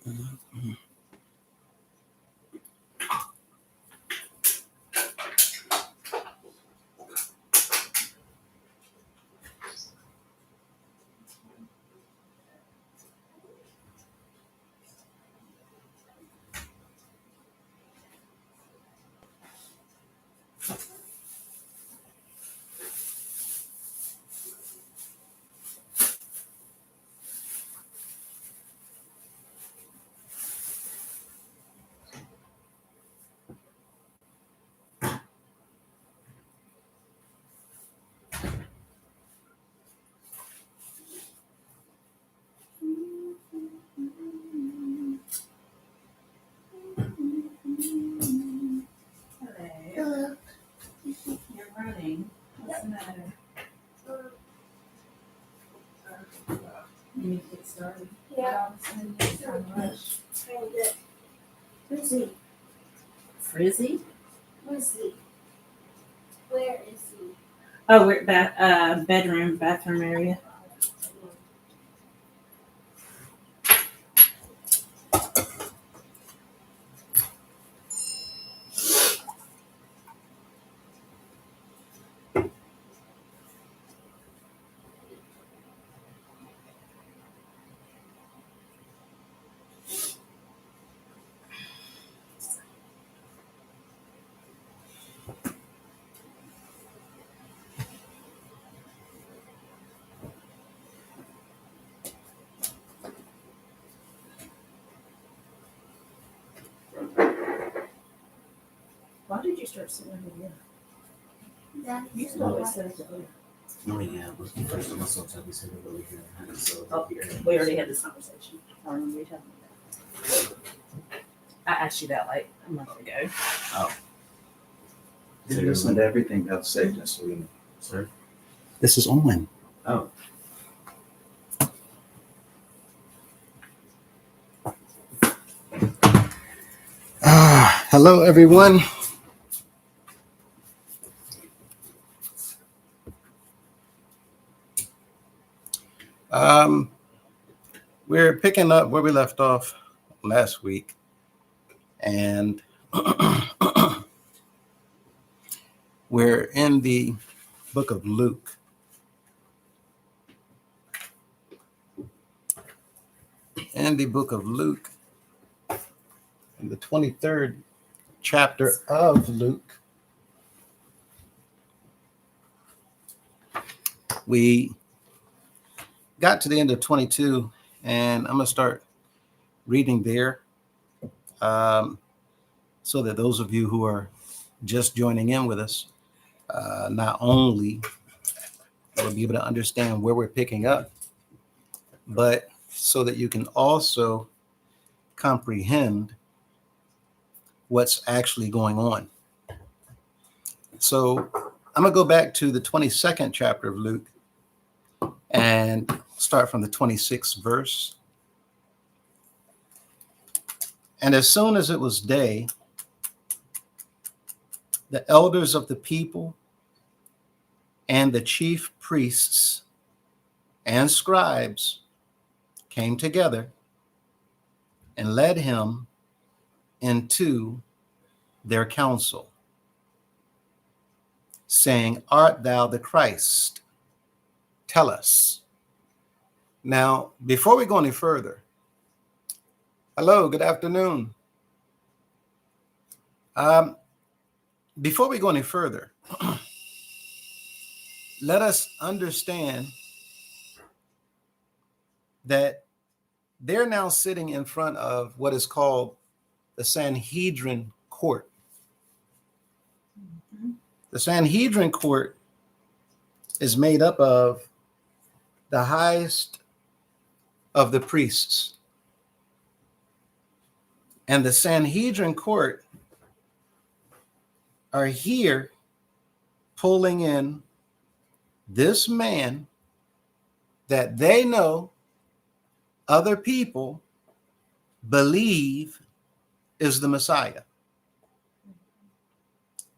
Hello. You're running. What's the matter? You need to get started. Yeah. Rush. Frizzy. Frizzy? Frizzy. Where is he? Oh, we're at bathroom area. Why did you start sitting over here? You used to always sit over here. Oh yeah, but first of all, sometimes we sit over here. So Oh, we already had this conversation. I remember you telling me that. I asked you that like a month ago. So You you're listen to everything I've said, just so you know. sir? This is on. Oh. Hello, everyone. We're picking up where we left off last week, and we're in the book of Luke. In the book of Luke, in the 23rd chapter of Luke, we got to the end of 22, and I'm going to start reading there so that those of you who are just joining in with us not only will be able to understand where we're picking up, but so that you can also comprehend what's actually going on. So I'm going to go back to the 22nd chapter of Luke and start from the 26th verse. And as soon as it was day, the elders of the people and the chief priests and scribes came together and led him into their council, saying, "Art thou the Christ? Tell us." Now, before we go any further, hello, good afternoon. Before we go any further, let us understand that they're now sitting in front of what is called the Sanhedrin court. The Sanhedrin court is made up of the highest of the priests. And the Sanhedrin court are here pulling in this man that they know other people believe is the Messiah.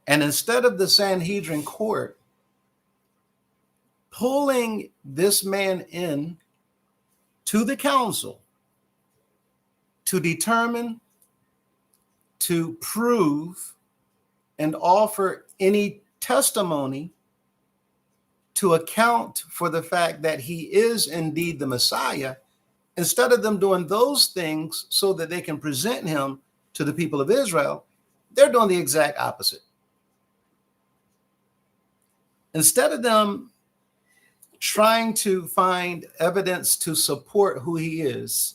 And instead of the Sanhedrin court pulling this man in to the council, to determine, to prove, and offer any testimony to account for the fact that he is indeed the Messiah, instead of them doing those things so that they can present him to the people of Israel, they're doing the exact opposite. Instead of them trying to find evidence to support who he is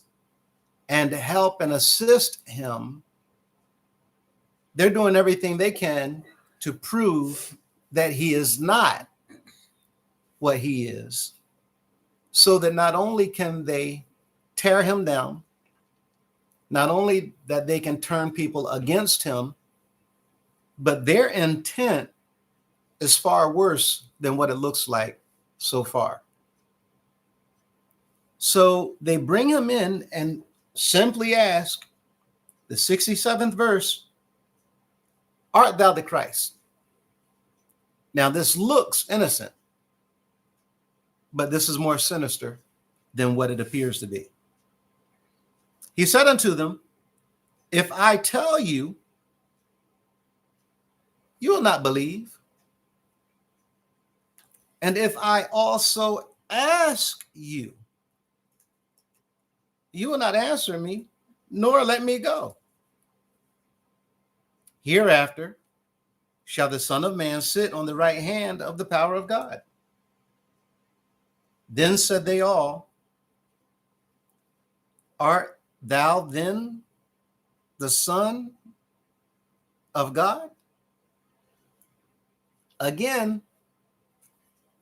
and help and assist him, they're doing everything they can to prove that he is not what he is, so that not only can they tear him down, not only that they can turn people against him, but their intent is far worse than what it looks like so far. So they bring him in and simply ask, the 67th verse, art thou the Christ? Now this looks innocent, but this is more sinister than what it appears to be. He said unto them, if I tell you, you will not believe. And if I also ask you, you will not answer me, nor let me go. Hereafter shall the Son of Man sit on the right hand of the power of God. Then said they all, art thou then the Son of God? Again,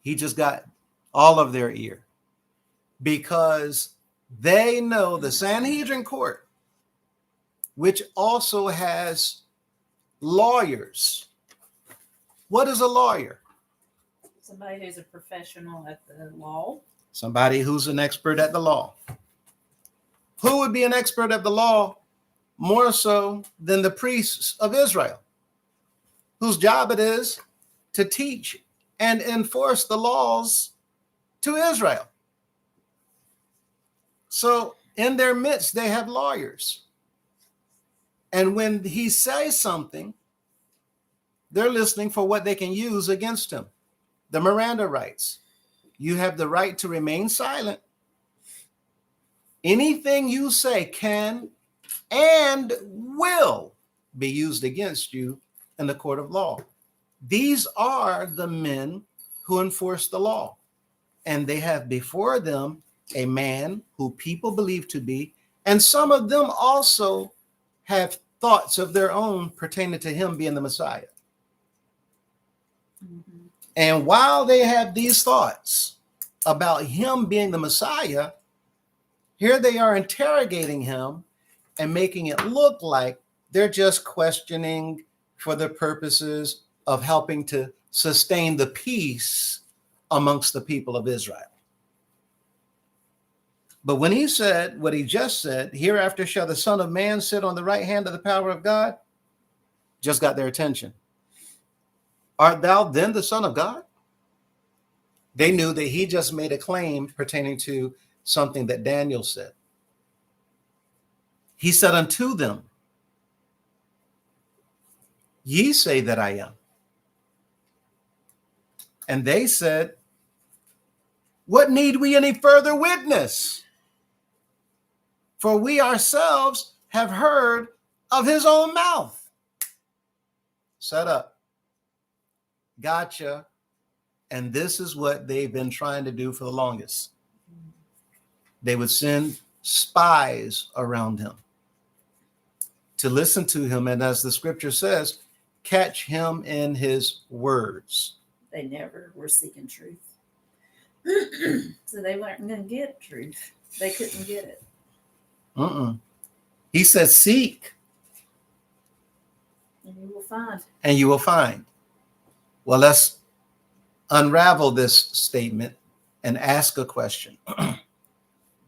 he just got all of their ear, because they know the Sanhedrin court, which also has lawyers. What is a lawyer? Somebody who's a professional at the law. Somebody who's an expert at the law. Who would be an expert at the law more so than the priests of Israel, whose job it is to teach and enforce the laws to Israel? So in their midst, they have lawyers. And when he says something, they're listening for what they can use against him. The Miranda rights. You have the right to remain silent. Anything you say can and will be used against you in the court of law. These are the men who enforce the law. And they have before them a man who people believe to be, and some of them also have thoughts of their own pertaining to him being the Messiah. Mm-hmm. And while they have these thoughts about him being the Messiah, here they are interrogating him and making it look like they're just questioning for the purposes of helping to sustain the peace amongst the people of Israel. But when he said what he just said, hereafter shall the Son of Man sit on the right hand of the power of God, just got their attention. Art thou then the Son of God? They knew that he just made a claim pertaining to something that Daniel said. He said unto them, ye say that I am. And they said, what need we any further witness? For we ourselves have heard of his own mouth. Set up. Gotcha. And this is what they've been trying to do for the longest. They would send spies around him to listen to him. And as the scripture says, catch him in his words. They never were seeking truth. So they weren't going to get truth. They couldn't get it. He says, seek. And you will find. And you will find. Well, let's unravel this statement and ask a question.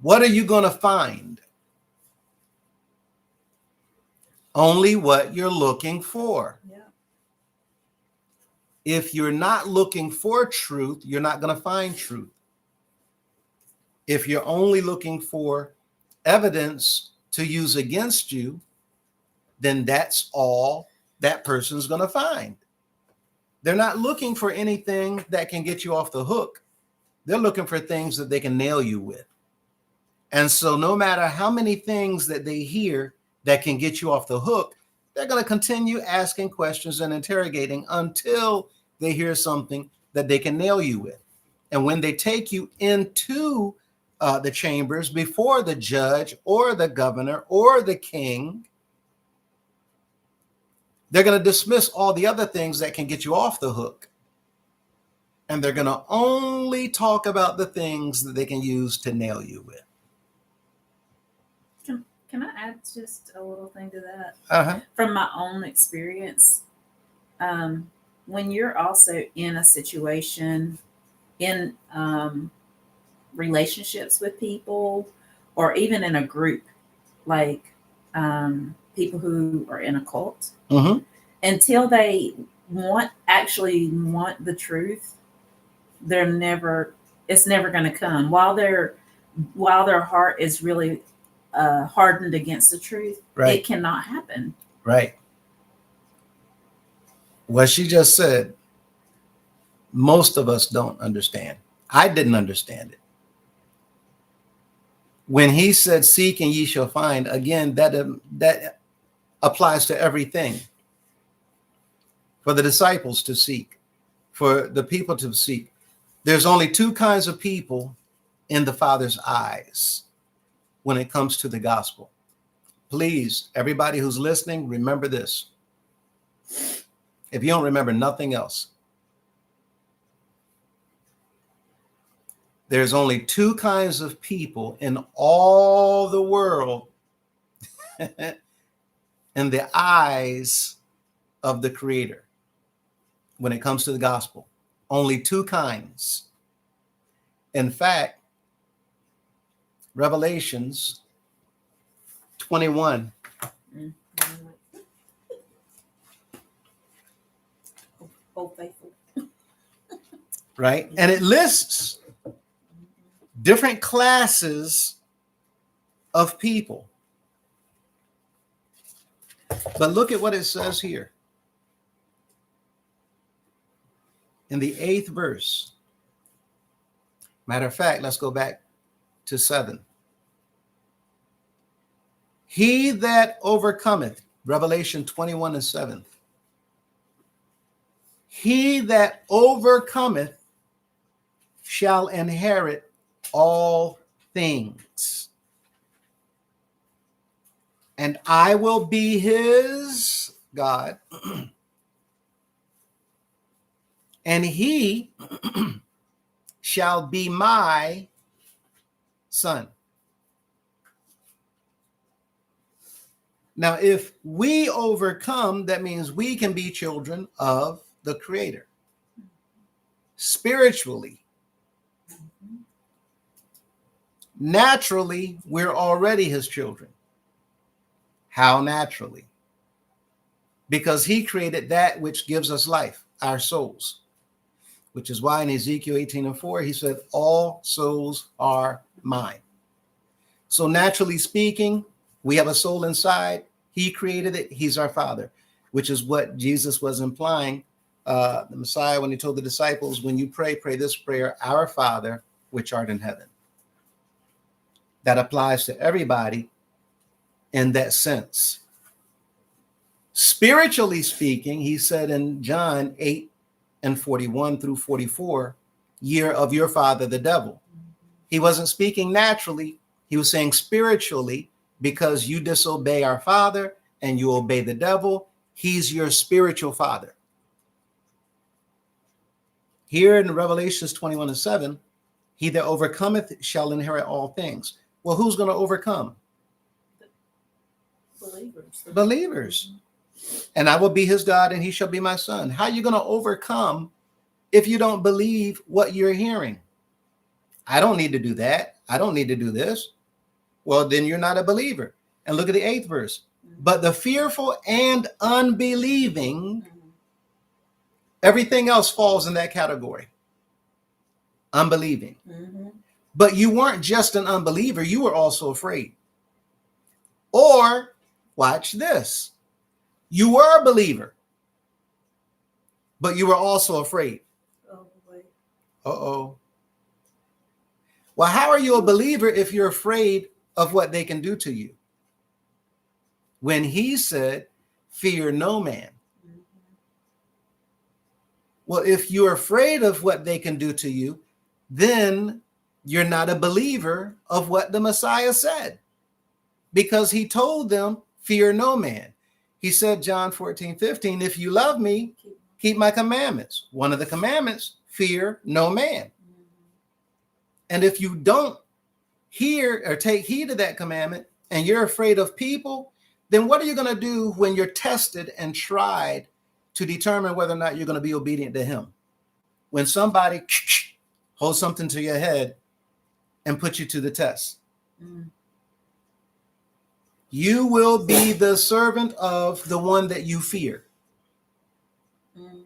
What are you going to find? Only what you're looking for. Yeah. If you're not looking for truth, you're not going to find truth. If you're only looking for evidence to use against you, then that's all that person's going to find. They're not looking for anything that can get you off the hook. They're looking for things that they can nail you with. And so no matter how many things that they hear that can get you off the hook, they're going to continue asking questions and interrogating until they hear something that they can nail you with. And when they take you into the chambers before the judge or the governor or the king, they're going to dismiss all the other things that can get you off the hook. And they're going to only talk about the things that they can use to nail you with. Can I add just a little thing to that? Uh-huh. From my own experience, when you're also in a situation, in relationships with people, or even in a group, like people who are in a cult, Mm-hmm. until they actually want the truth, it's never going to come. While their heart is really hardened against the truth, Right. It cannot happen. Right. What she just said, most of us don't understand. I didn't understand it. When he said, seek and ye shall find, again, that applies to everything. For the disciples to seek, for the people to seek. There's only two kinds of people in the Father's eyes when it comes to the gospel. Please, everybody who's listening, remember this. If you don't remember nothing else, there's only two kinds of people in all the world in the eyes of the Creator when it comes to the gospel. Only two kinds. In fact, Revelations 21. Oh, faithful. Right? And it lists different classes of people. But look at what it says here. In the 8th verse. Matter of fact, let's go back to 7. He that overcometh, Revelation 21:7. He that overcometh shall inherit all things. And I will be his God, and he shall be my son. Now, if we overcome, that means we can be children of the Creator. Spiritually. Naturally, we're already his children. How naturally? Because he created that which gives us life, our souls. Which is why in Ezekiel 18:4, he said, all souls are mine. So naturally speaking, we have a soul inside. He created it. He's our Father, which is what Jesus was implying. The Messiah, when he told the disciples, when you pray, pray this prayer, our Father, which art in heaven. That applies to everybody in that sense. Spiritually speaking, he said in John 8:41 through 44, year of your father, the devil. He wasn't speaking naturally. He was saying spiritually, because you disobey our Father and you obey the devil, he's your spiritual father. Here in Revelations 21:7, he that overcometh shall inherit all things. Well, who's going to overcome? Believers. And I will be his God and he shall be my son. How are you going to overcome if you don't believe what you're hearing? I don't need to do that. I don't need to do this. Well, then you're not a believer. And look at the 8th verse. But the fearful and unbelieving, everything else falls in that category. Unbelieving. Mm-hmm. But you weren't just an unbeliever. You were also afraid. Or watch this. You were a believer, but you were also afraid. Oh boy. Uh-oh. Well, how are you a believer if you're afraid of what they can do to you? When he said, fear no man. Mhm. Well, if you're afraid of what they can do to you, then you're not a believer of what the Messiah said, because he told them, fear no man. He said, John 14:15, if you love me, keep my commandments. One of the commandments, fear no man. Mhm. And if you don't hear or take heed of that commandment and you're afraid of people, then what are you going to do when you're tested and tried to determine whether or not you're going to be obedient to him? When somebody holds something to your head and puts you to the test, Mhm. you will be the servant of the one that you fear Mhm.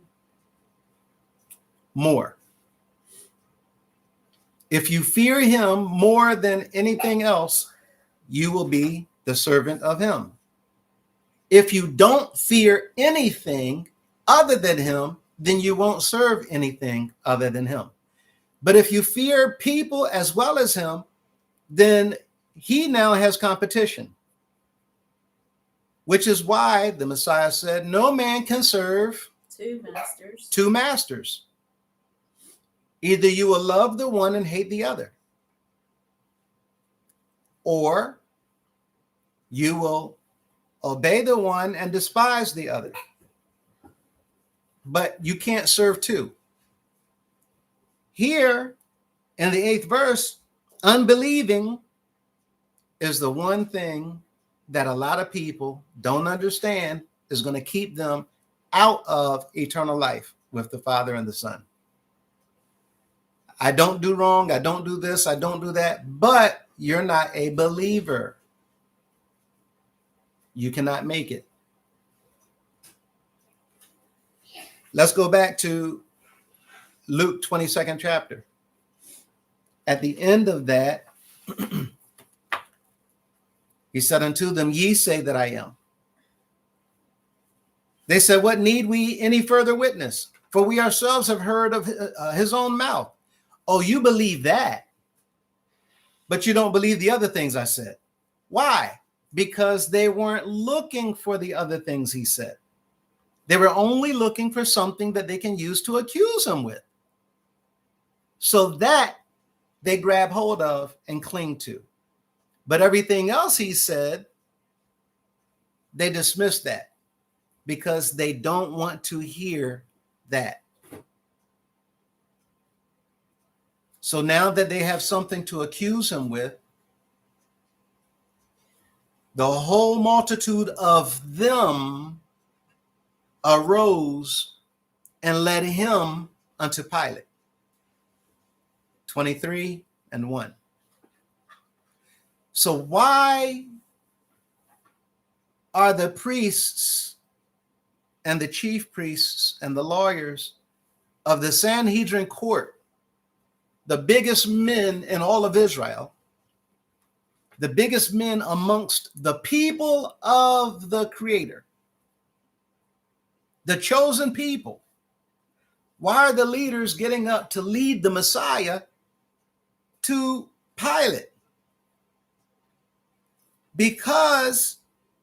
more. If you fear him more than anything else, you will be the servant of him. If you don't fear anything other than him, then you won't serve anything other than him. But if you fear people as well as him, then he now has competition, which is why the Messiah said, no man can serve Two masters. two masters. Either you will love the one and hate the other, or you will obey the one and despise the other. But you can't serve two. Here in the 8th verse, unbelieving is the one thing that a lot of people don't understand is going to keep them out of eternal life with the Father and the Son. I don't do wrong. I don't do this. I don't do that. But you're not a believer. You cannot make it. Let's go back to Luke 22nd chapter. At the end of that, he said unto them, ye say that I am. They said, what need we any further witness? For we ourselves have heard of his own mouth. Oh, you believe that, but you don't believe the other things I said. Why? Because they weren't looking for the other things he said. They were only looking for something that they can use to accuse him with. So that they grab hold of and cling to. But everything else he said, they dismiss that because they don't want to hear that. So now that they have something to accuse him with, the whole multitude of them arose and led him unto Pilate. 23:1. So why are the priests and the chief priests and the lawyers of the Sanhedrin court, the biggest men in all of Israel, the biggest men amongst the people of the Creator, the chosen people, why are the leaders getting up to lead the Messiah to Pilate? Because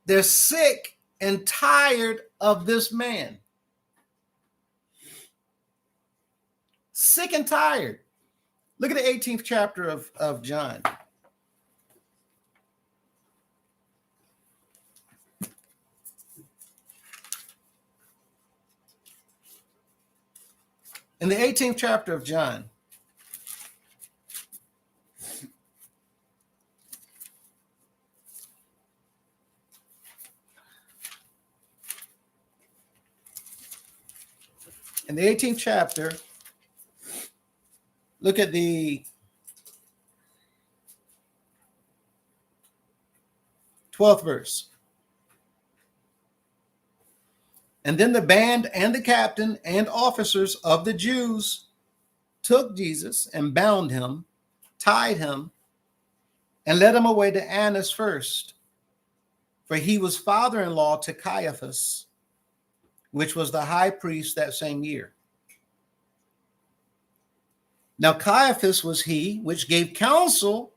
they're sick and tired of this man. Sick and tired. Look at the 18th chapter of John. In the 18th chapter of John, in the 18th chapter, look at the 12th verse. And then the band and the captain and officers of the Jews took Jesus and bound him, tied him, and led him away to Annas first, for he was father-in-law to Caiaphas, which was the high priest that same year. Now Caiaphas was he which gave counsel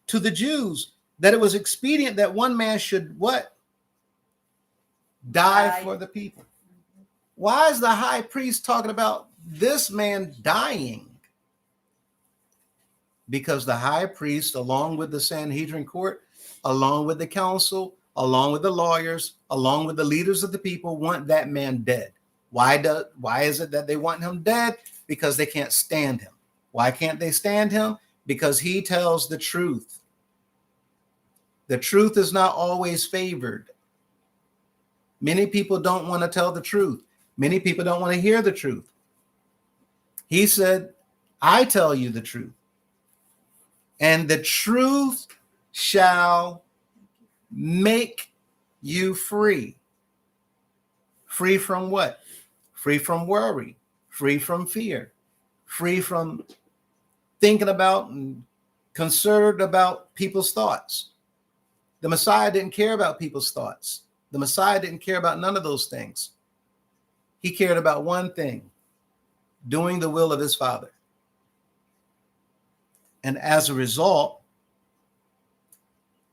to the Jews that it was expedient that one man should what? Die for the people. Why is the high priest talking about this man dying? Because the high priest, along with the Sanhedrin court, along with the council, along with the lawyers, along with the leaders of the people, want that man dead. Why is it that they want him dead? Because they can't stand him. Why can't they stand him? Because he tells the truth. The truth is not always favored. Many people don't want to tell the truth. Many people don't want to hear the truth. He said, I tell you the truth. And the truth shall make you free. Free from what? Free from worry, free from fear, free from thinking about and concerned about people's thoughts. The Messiah didn't care about people's thoughts. The Messiah didn't care about none of those things. He cared about one thing, doing the will of his Father. And as a result,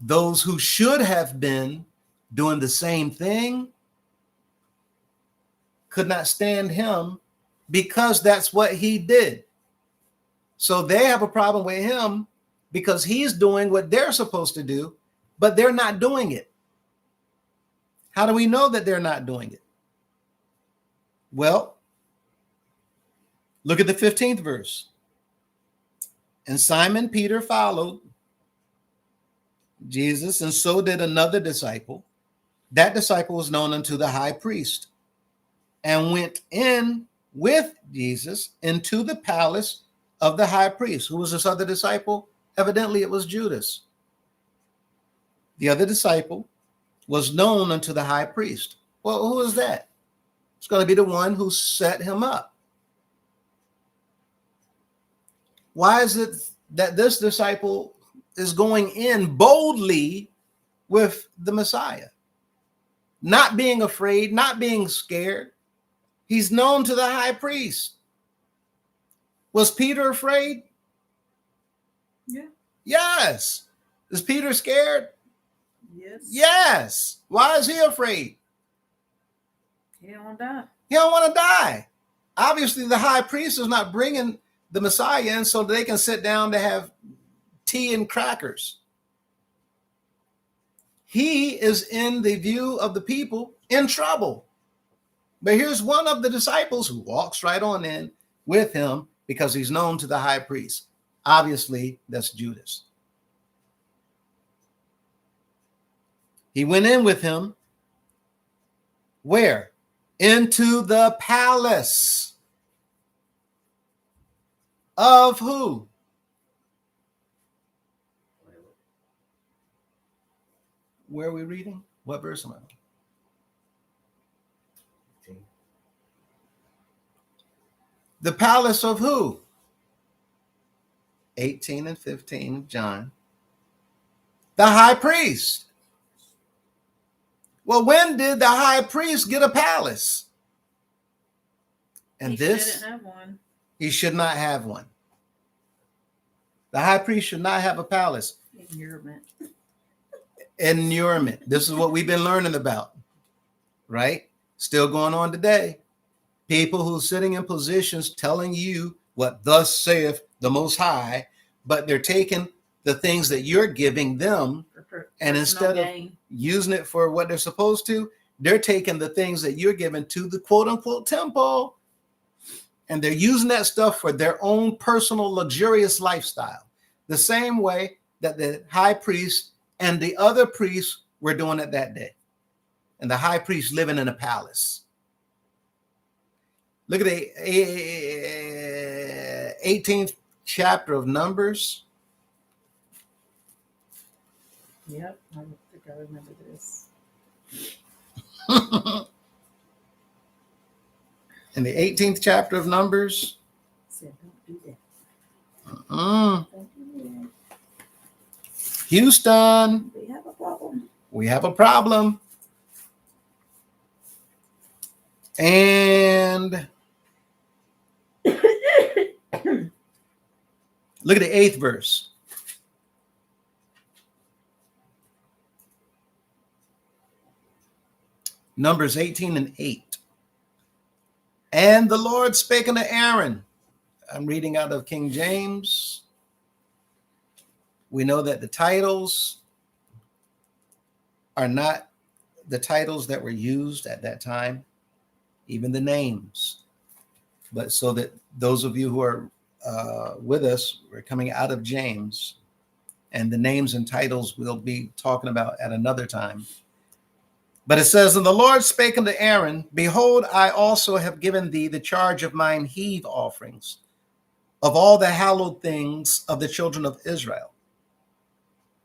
those who should have been doing the same thing could not stand him because that's what he did. So they have a problem with him because he's doing what they're supposed to do, but they're not doing it. How do we know that they're not doing it? Well, look at the 15th verse. And Simon Peter followed Jesus, and so did another disciple. That disciple was known unto the high priest, and went in with Jesus into the palace of the high priest. Who was this other disciple? Evidently, it was Judas. The other disciple was known unto the high priest. Well, who is that? It's going to be the one who set him up. Why is it that this disciple is going in boldly with the Messiah? Not being afraid, not being scared. He's known to the high priest. Was Peter afraid? Yeah. Yes. Is Peter scared? Yes. Yes. Why is he afraid? He don't want to die. He don't want to die. Obviously, the high priest is not bringing the Messiah in so they can sit down to have tea and crackers. He is in the view of the people in trouble. But here's one of the disciples who walks right on in with him because he's known to the high priest. Obviously, that's Judas. He went in with him. Where? Into the palace. Of who? Where are we reading? What verse am I on? The palace of who? 18 and 15 of John. The high priest. Well, when did the high priest get a palace? And He this, shouldn't have one. he should not have one. The high priest should not have a palace. Inurement. Inurement. This is what we've been learning about, right? Still going on today. People who are sitting in positions telling you what thus saith the Most High, but they're taking the things that you're giving them, and instead of using it for what they're supposed to, they're taking the things that you're giving to the quote unquote temple, and they're using that stuff for their own personal luxurious lifestyle. The same way that the high priest and the other priests were doing it that day. And the high priest living in a palace. Look at the 18th chapter of Numbers. Yep, I don't think I remember this. In the 18th chapter of Numbers. Said, don't do that. Mm, Don't do Houston, that. We have a problem. We have a problem. And look at the 8th verse. Numbers 18:8. And the Lord spake unto Aaron. I'm reading out of King James. We know that the titles are not the titles that were used at that time, even the names. But so that those of you who are with us, we're coming out of James, and the names and titles we'll be talking about at another time. But it says, and the Lord spake unto Aaron, behold, I also have given thee the charge of mine heave offerings, of all the hallowed things of the children of Israel.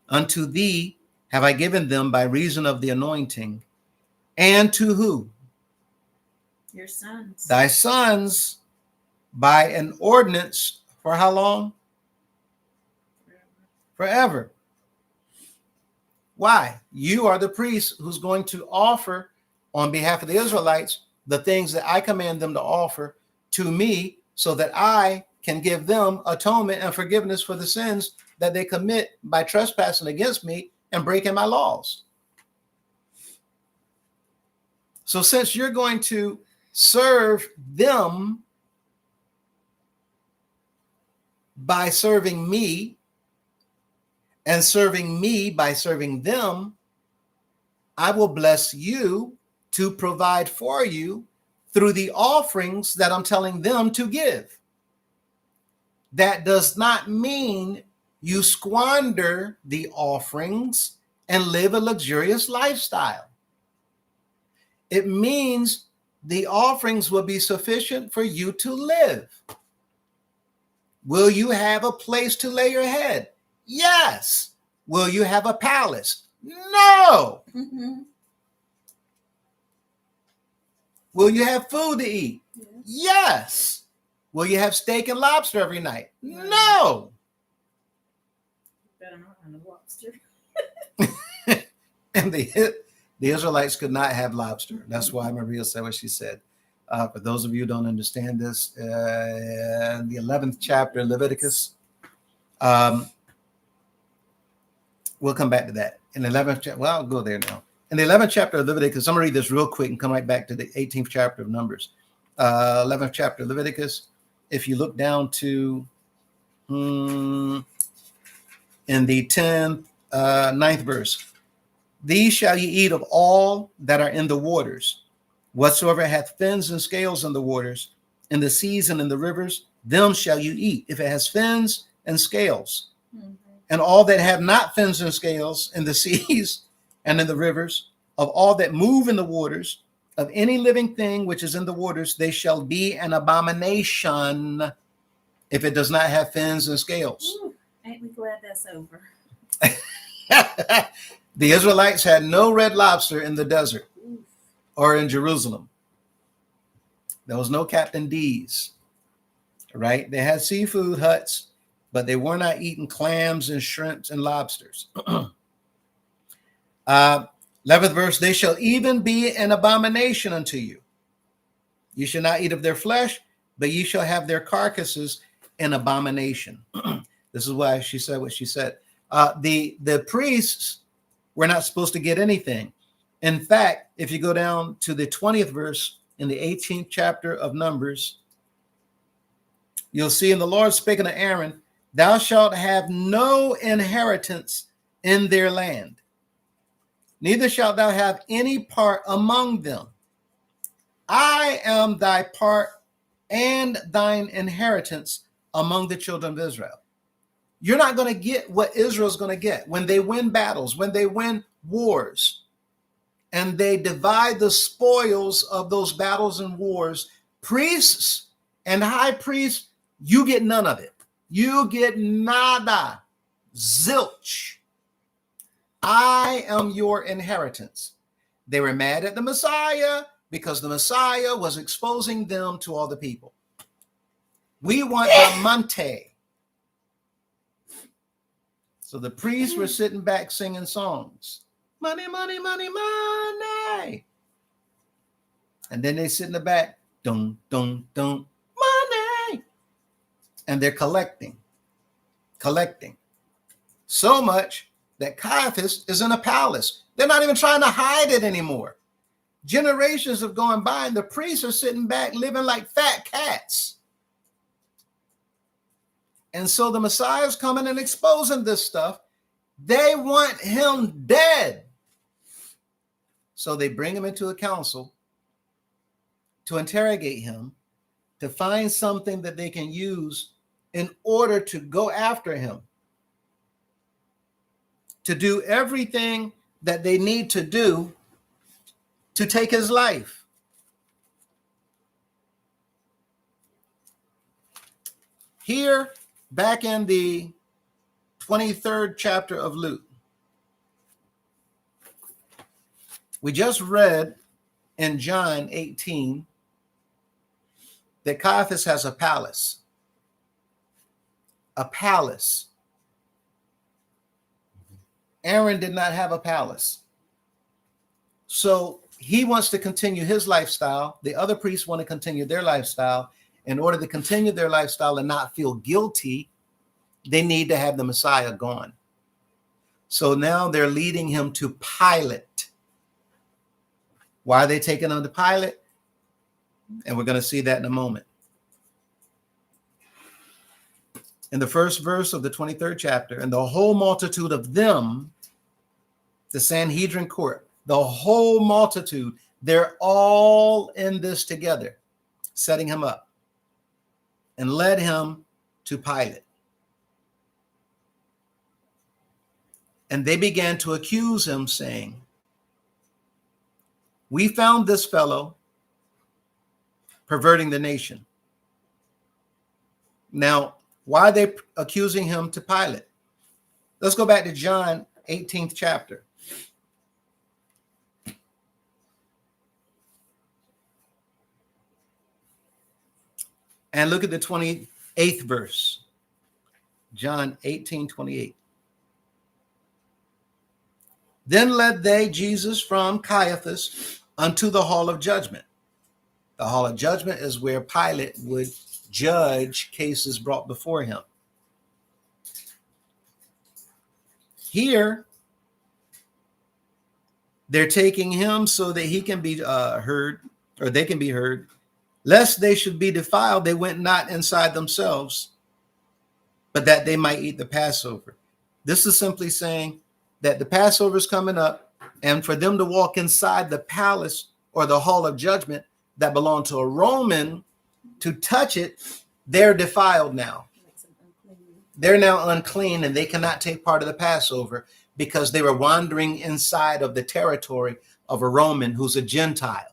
Unto thee have I given them by reason of the anointing. And to who? Your sons. Thy sons, by an ordinance, for how long? Forever. Why? You are the priest who's going to offer on behalf of the Israelites the things that I command them to offer to me, so that I can give them atonement and forgiveness for the sins that they commit by trespassing against me and breaking my laws. So since you're going to serve them by serving me, and serving me by serving them, I will bless you to provide for you through the offerings that I'm telling them to give. That does not mean you squander the offerings and live a luxurious lifestyle. It means the offerings will be sufficient for you to live. Will you have a place to lay your head? Yes. Will you have a palace? No. Mm-hmm. Will you have food to eat? Yes. Yes. Will you have steak and lobster every night? No. Better not have a lobster. And the Israelites could not have lobster. That's why Maria said what she said. For those of you who don't understand this, in the 11th chapter, Leviticus, we'll come back to that. In the 11th chapter, well, I'll go there now. In the 11th chapter of Leviticus, I'm going to read this real quick and come right back to the 18th chapter of Numbers. 11th chapter of Leviticus, if you look down to in the 10th, 9th verse, these shall ye eat of all that are in the waters. Whatsoever hath fins and scales in the waters, in the seas and in the rivers, them shall you eat, if it has fins and scales. Mm-hmm. And all that have not fins and scales in the seas and in the rivers, of all that move in the waters, of any living thing which is in the waters, they shall be an abomination if it does not have fins and scales. Ooh, ain't we glad that's over? The Israelites had no red lobster in the desert Ooh. or in Jerusalem. There was no Captain D's, right? They had seafood huts, but they were not eating clams and shrimps and lobsters. 11th verse, they shall even be an abomination unto you. You shall not eat of their flesh, but ye shall have their carcasses in abomination. This is why she said what she said. The priests were not supposed to get anything. In fact, if you go down to the 20th verse in the 18th chapter of Numbers, you'll see, and the Lord spake unto Aaron, thou shalt have no inheritance in their land, neither shalt thou have any part among them. I am thy part and thine inheritance among the children of Israel. You're not going to get what Israel's going to get when they win battles, when they win wars, and they divide the spoils of those battles and wars. Priests and high priests, you get none of it. You get nada, zilch. I am your inheritance. They were mad at the Messiah because the Messiah was exposing them to all the people. We want the Monte. So the priests were sitting back singing songs. Money, money, money, money. And then they sit in the back, dun, dun, dun, money. And they're collecting. So much that Caiaphas is in a palace. They're not even trying to hide it anymore. Generations have gone by and the priests are sitting back living like fat cats. And so the Messiah's coming and exposing this stuff. They want him dead. So they bring him into a council to interrogate him, to find something that they can use in order to go after him, to do everything that they need to do to take his life. Here, back in the 23rd chapter of Luke, we just read in John 18 that Caiaphas has a palace. A palace. Aaron did not have a palace. So he wants to continue his lifestyle. The other priests want to continue their lifestyle. In order to continue their lifestyle and not feel guilty, they need to have the Messiah gone. So now they're leading him to Pilate. Why are they taking him to Pilate? And we're going to see that in a moment. In the first verse of the 23rd chapter, and the whole multitude of them, the Sanhedrin court, the whole multitude, they're all in this together, setting him up, and led him to Pilate. And they began to accuse him, saying, "We found this fellow perverting the nation." Now, why are they accusing him to Pilate? Let's go back to John 18th chapter. And look at the 28th verse. John 18:28. Then led they Jesus from Caiaphas unto the hall of judgment. The hall of judgment is where Pilate would judge cases brought before him. Here, they're taking him so that he can be heard, or they can be heard. Lest they should be defiled, they went not inside themselves, but that they might eat the Passover. This is simply saying that the Passover is coming up, and for them to walk inside the palace or the hall of judgment that belonged to a Roman, to touch it, they're defiled now. They're now unclean, and they cannot take part of the Passover because they were wandering inside of the territory of a Roman who's a Gentile.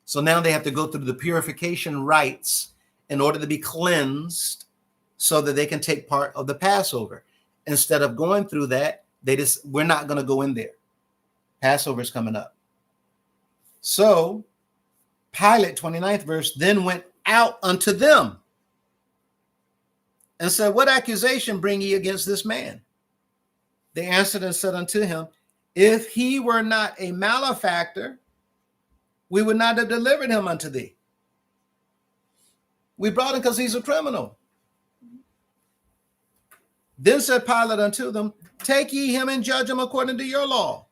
So now they have to go through the purification rites in order to be cleansed so that they can take part of the Passover. Instead of going through that, we're not going to go in there. Passover is coming up. So Pilate, 29th verse, then went out unto them and said, "What accusation bring ye against this man?" They answered and said unto him, "If he were not a malefactor, we would not have delivered him unto thee. We brought him because he's a criminal." Then said Pilate unto them, "Take ye him and judge him according to your law."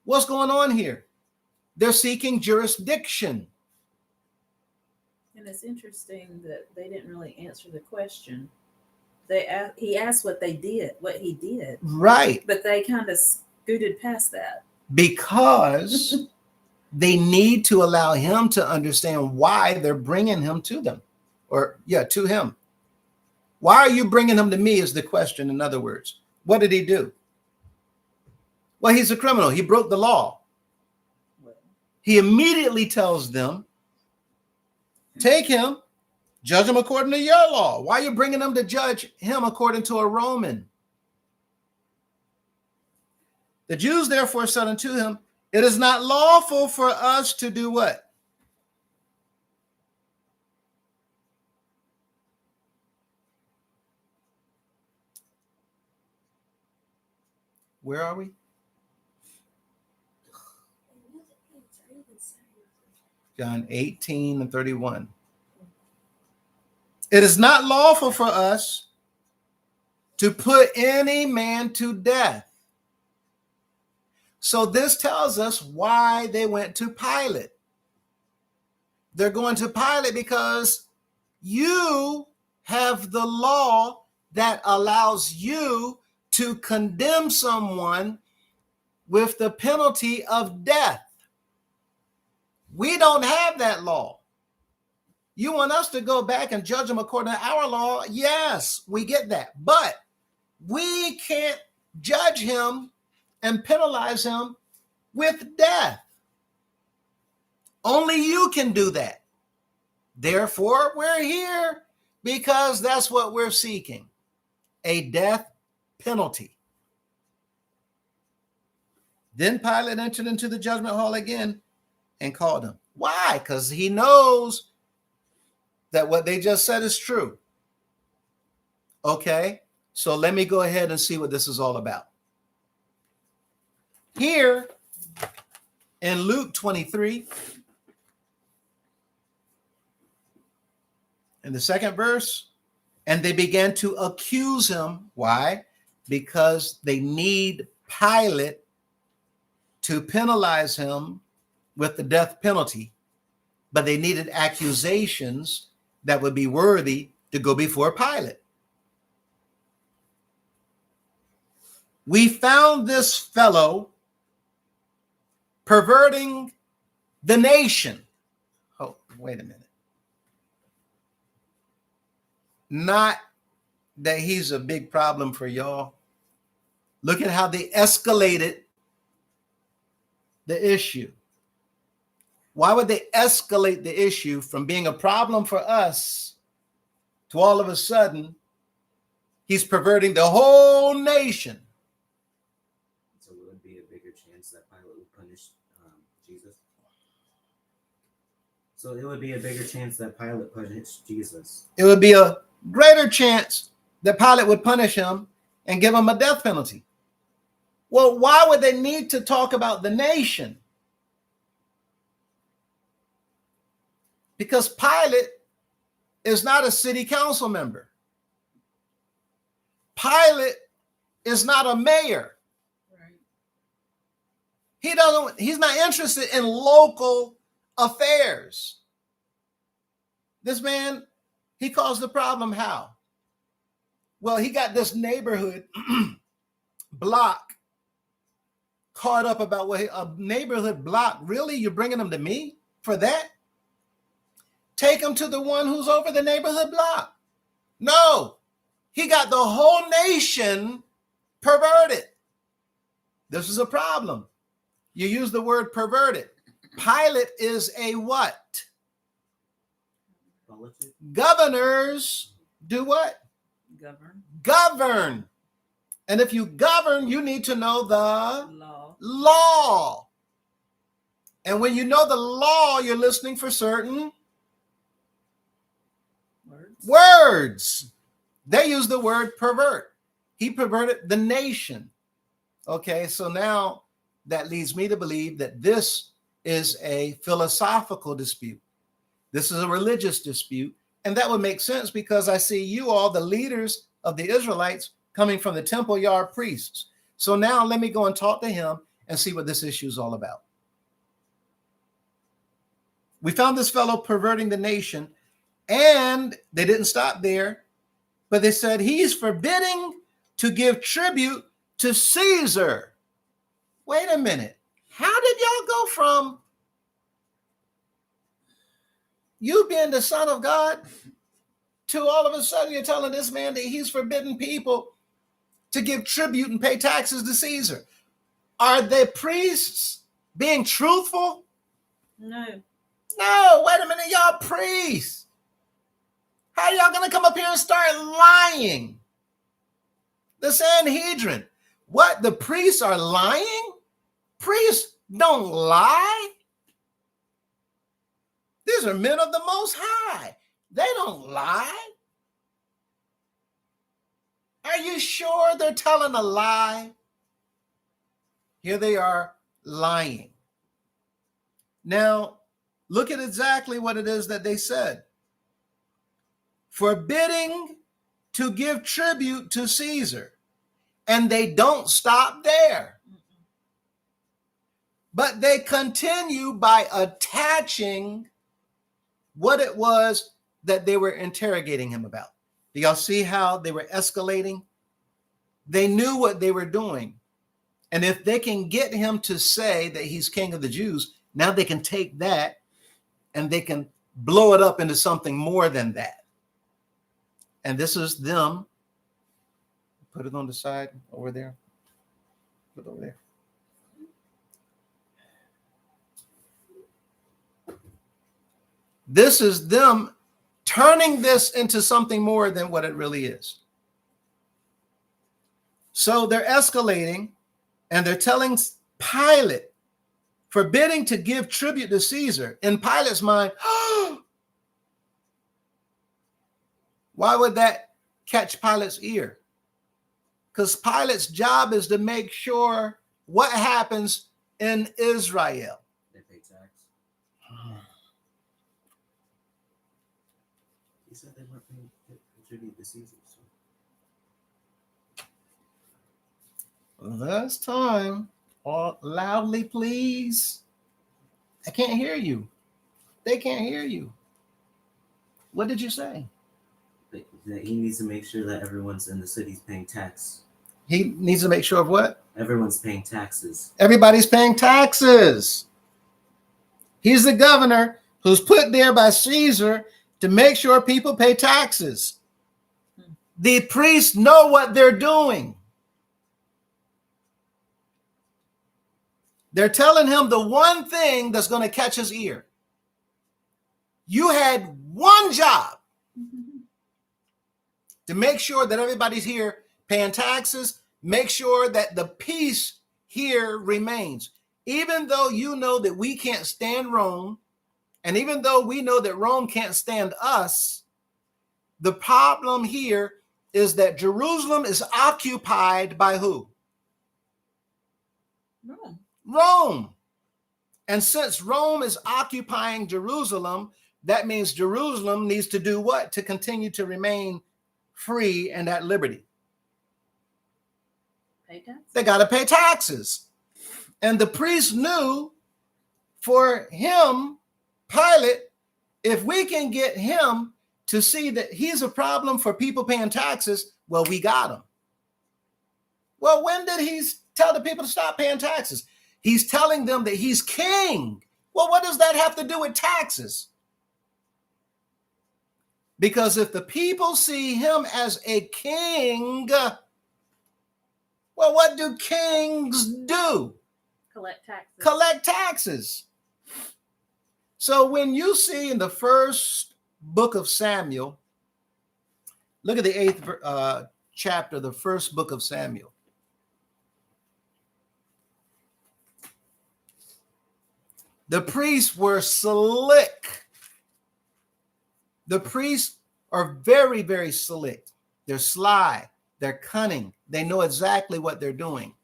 What's going on here? They're seeking jurisdiction. And it's interesting that they didn't really answer the question. He asked what he did. Right. But they kind of scooted past that. Because they need to allow him to understand why they're bringing him to them. To him. Why are you bringing him to me is the question, in other words. What did he do? Well, he's a criminal. He broke the law. He immediately tells them, "Take him, judge him according to your law." Why are you bringing him to judge him according to a Roman? The Jews therefore said unto him, "It is not lawful for us to do" what? Where are we? John 18 and 31. It is not lawful for us to put any man to death. So this tells us why they went to Pilate. They're going to Pilate because you have the law that allows you to condemn someone with the penalty of death. We don't have that law. You want us to go back and judge them according to our law? Yes, we get that. But we can't judge him and penalize him with death. Only you can do that. Therefore, we're here because that's what we're seeking, a death penalty. Then Pilate entered into the judgment hall again and called him. Why? Because he knows that what they just said is true. Okay, so let me go ahead and see what this is all about. Here in Luke 23, in the second verse, and they began to accuse him. Why? Because they need Pilate to penalize him with the death penalty, but they needed accusations that would be worthy to go before Pilate. We found this fellow perverting the nation. Oh, wait a minute. Not that he's a big problem for y'all. Look at how they escalated the issue. Why would they escalate the issue from being a problem for us to all of a sudden he's perverting the whole nation? So it would be a bigger chance that Pilate would punish Jesus. So it would be a bigger chance that Pilate punished Jesus. It would be a greater chance that Pilate would punish him and give him a death penalty. Well, why would they need to talk about the nation? Because Pilate is not a city council member. Pilate is not a mayor. Right. He's not interested in local affairs. This man, he caused the problem how? Well, he got this neighborhood block caught up about what a neighborhood block. Really? You're bringing them to me for that? Take him to the one who's over the neighborhood block. No, he got the whole nation perverted. This is a problem. You use the word perverted. Pilate is a what? Politics? Governors do what? Govern. Govern. And if you govern, you need to know the law. And when you know the law, you're listening for certain words. They use the word pervert. He perverted the nation. Okay, so now that leads me to believe that this is a philosophical dispute. This is a religious dispute. And that would make sense because I see you all, the leaders of the Israelites, coming from the temple yard priests. So now let me go and talk to him and see what this issue is all about. We found this fellow perverting the nation, and they didn't stop there, but they said he's forbidding to give tribute to Caesar. Wait a minute. How did y'all go from you being the Son of God to all of a sudden you're telling this man that he's forbidden people to give tribute and pay taxes to Caesar? Are the priests being truthful? No. No, wait a minute, y'all priests. How y'all gonna come up here and start lying? The Sanhedrin. What, the priests are lying? Priests don't lie. These are men of the Most High. They don't lie. Are you sure they're telling a lie? Here they are lying. Now, look at exactly what it is that they said. Forbidding to give tribute to Caesar. And they don't stop there. But they continue by attaching what it was that they were interrogating him about. Do y'all see how they were escalating? They knew what they were doing. And if they can get him to say that he's king of the Jews, now they can take that and they can blow it up into something more than that. And this is them. Put it on the side over there. Put it over there. This is them turning this into something more than what it really is. So they're escalating and they're telling Pilate, forbidding to give tribute to Caesar. In Pilate's mind, why would that catch Pilate's ear? Because Pilate's job is to make sure what happens in Israel. They pay tax. He said they weren't paying tribute to Caesar. So. Last time, loudly, please. I can't hear you. They can't hear you. What did you say? That he needs to make sure that everyone's in the city's paying tax. He needs to make sure of what? Everyone's paying taxes. Everybody's paying taxes. He's the governor who's put there by Caesar to make sure people pay taxes. The priests know what they're doing. They're telling him the one thing that's going to catch his ear. You had one job to make sure that everybody's here paying taxes, make sure that the peace here remains. Even though you know that we can't stand Rome, and even though we know that Rome can't stand us, the problem here is that Jerusalem is occupied by who? Rome. And since Rome is occupying Jerusalem, that means Jerusalem needs to do what? To continue to remain free and at liberty. Pay taxes? They got to pay taxes. And the priest knew for him, Pilate, if we can get him to see that he's a problem for people paying taxes, well, we got him. Well, when did he tell the people to stop paying taxes? He's telling them that he's king. Well, what does that have to do with taxes? Because if the people see him as a king, well, what do kings do? Collect taxes. Collect taxes. So when you see in the first book of Samuel, look at the 8th chapter, the first book of Samuel. The priests were slick. The priests are very, very slick. They're sly. They're cunning. They know exactly what they're doing.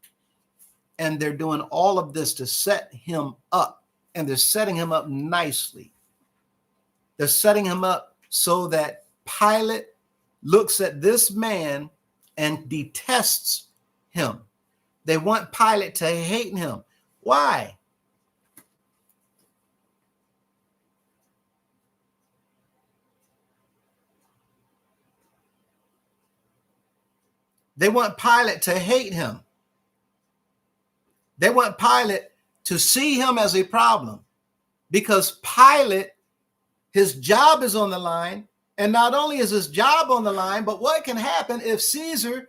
And they're doing all of this to set him up. And they're setting him up nicely. They're setting him up so that Pilate looks at this man and detests him. They want Pilate to hate him. Why? They want Pilate to hate him. They want Pilate to see him as a problem because Pilate, his job is on the line. And not only is his job on the line, but what can happen if Caesar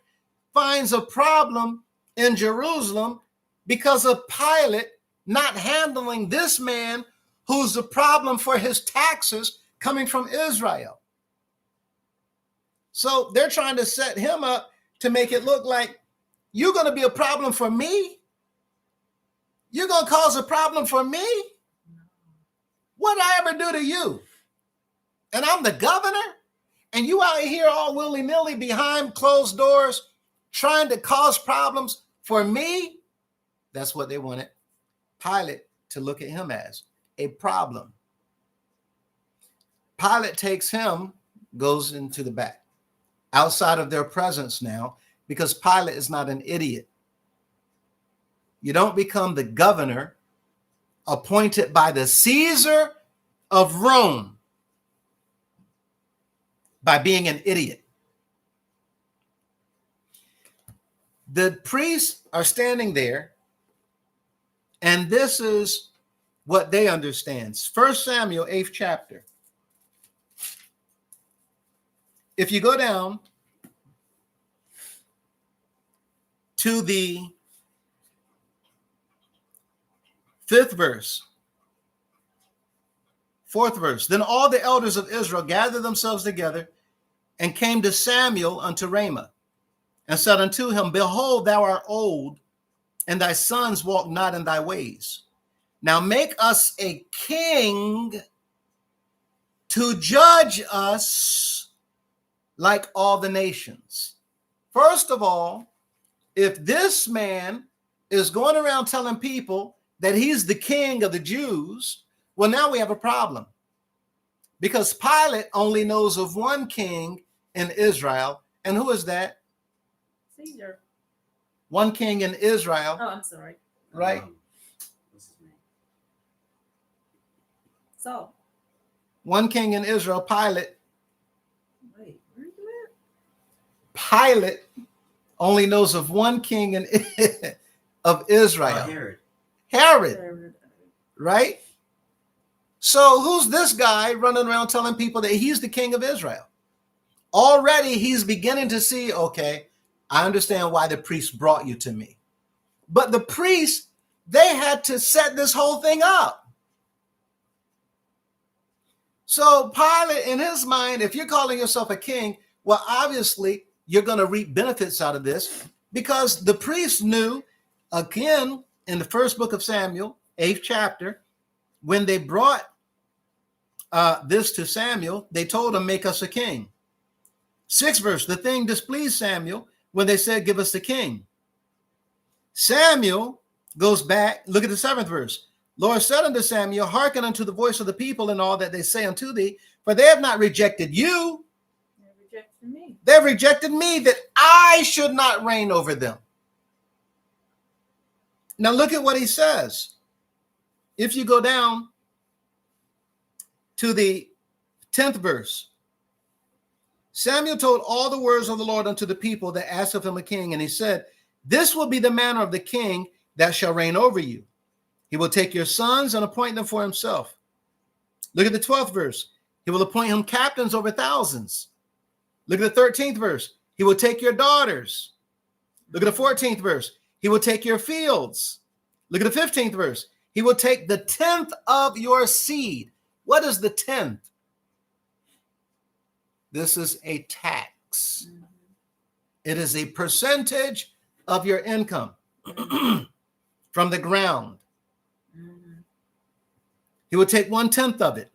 finds a problem in Jerusalem because of Pilate not handling this man who's the problem for his taxes coming from Israel? So they're trying to set him up to make it look like you're going to be a problem for me. You're going to cause a problem for me. What did I ever do to you? And I'm the governor, and you out here all willy-nilly behind closed doors trying to cause problems for me. That's what they wanted Pilate to look at him as, a problem. Pilate takes him, goes into the back, outside of their presence now, because Pilate is not an idiot. You don't become the governor appointed by the Caesar of Rome by being an idiot. The priests are standing there, and this is what they understand. 1 Samuel, 8th chapter. If you go down to the 5th verse, 4th verse, then all the elders of Israel gathered themselves together and came to Samuel unto Ramah and said unto him, Behold, thou art old, and thy sons walk not in thy ways. Now make us a king to judge us like all the nations. First of all, if this man is going around telling people that he's the king of the Jews, well, now we have a problem. Because Pilate only knows of one king in Israel. And who is that? Caesar. One king in Israel, Oh, I'm sorry. right? What's his name? Saul. One king in Israel, Pilate. Wait, where are you Pilate only knows of one king in of Israel, Herod. Herod, at? right? So who's this guy running around telling people that he's the king of Israel? Already he's beginning to see, okay, I understand why the priest brought you to me. But the priests, they had to set this whole thing up. So Pilate, in his mind, if you're calling yourself a king, well, obviously you're going to reap benefits out of this, because the priests knew, again, in the first book of Samuel, 8th chapter, when they brought this to Samuel, they told him, make us a king. 6th verse, the thing displeased Samuel when they said, give us the king. Samuel goes back, look at the 7th verse. Lord said unto Samuel, hearken unto the voice of the people and all that they say unto thee, for they have not rejected you. They rejected me. They've rejected me, that I should not reign over them. Now look at what he says. If you go down to the 10th verse, Samuel told all the words of the Lord unto the people that asked of him a king, and he said, this will be the manner of the king that shall reign over you. He will take your sons and appoint them for himself. Look at the 12th verse. He will appoint him captains over thousands. Look at the 13th verse. He will take your daughters. Look at the 14th verse. He will take your fields. Look at the 15th verse. He will take the 10th of your seed. What is the 10th? This is a tax. Mhm. It is a percentage of your income from the ground. Mhm. He will take 1/10 of it,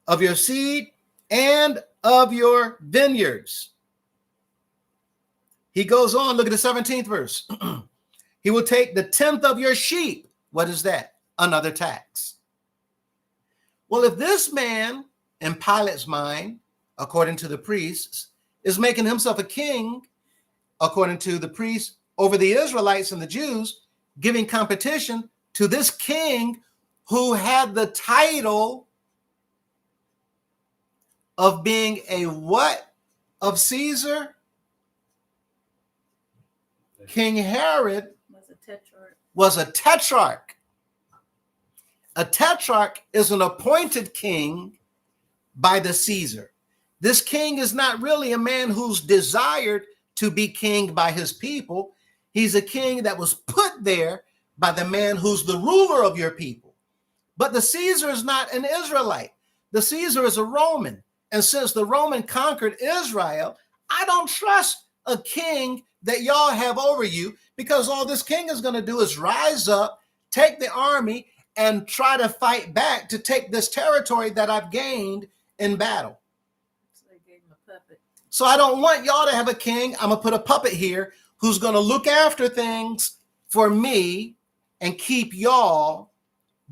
of your seed and of your vineyards. He goes on, look at the 17th verse. He will take the 10th of your sheep. What is that? Another tax. Well, if this man, in Pilate's mind, according to the priests, is making himself a king, according to the priests, over the Israelites and the Jews, giving competition to this king who had the title of being a what of Caesar? King Herod Was a tetrarch. was a tetrarch. A tetrarch is an appointed king by the Caesar. This king is not really a man who's desired to be king by his people. He's a king that was put there by the man who's the ruler of your people. But the Caesar is not an Israelite. The Caesar is a Roman. And since the Roman conquered Israel, I don't trust a king that y'all have over you, because all this king is going to do is rise up, take the army, and try to fight back to take this territory that I've gained in battle. So they gave him a puppet. So I don't want y'all to have a king. I'm going to put a puppet here who's going to look after things for me and keep y'all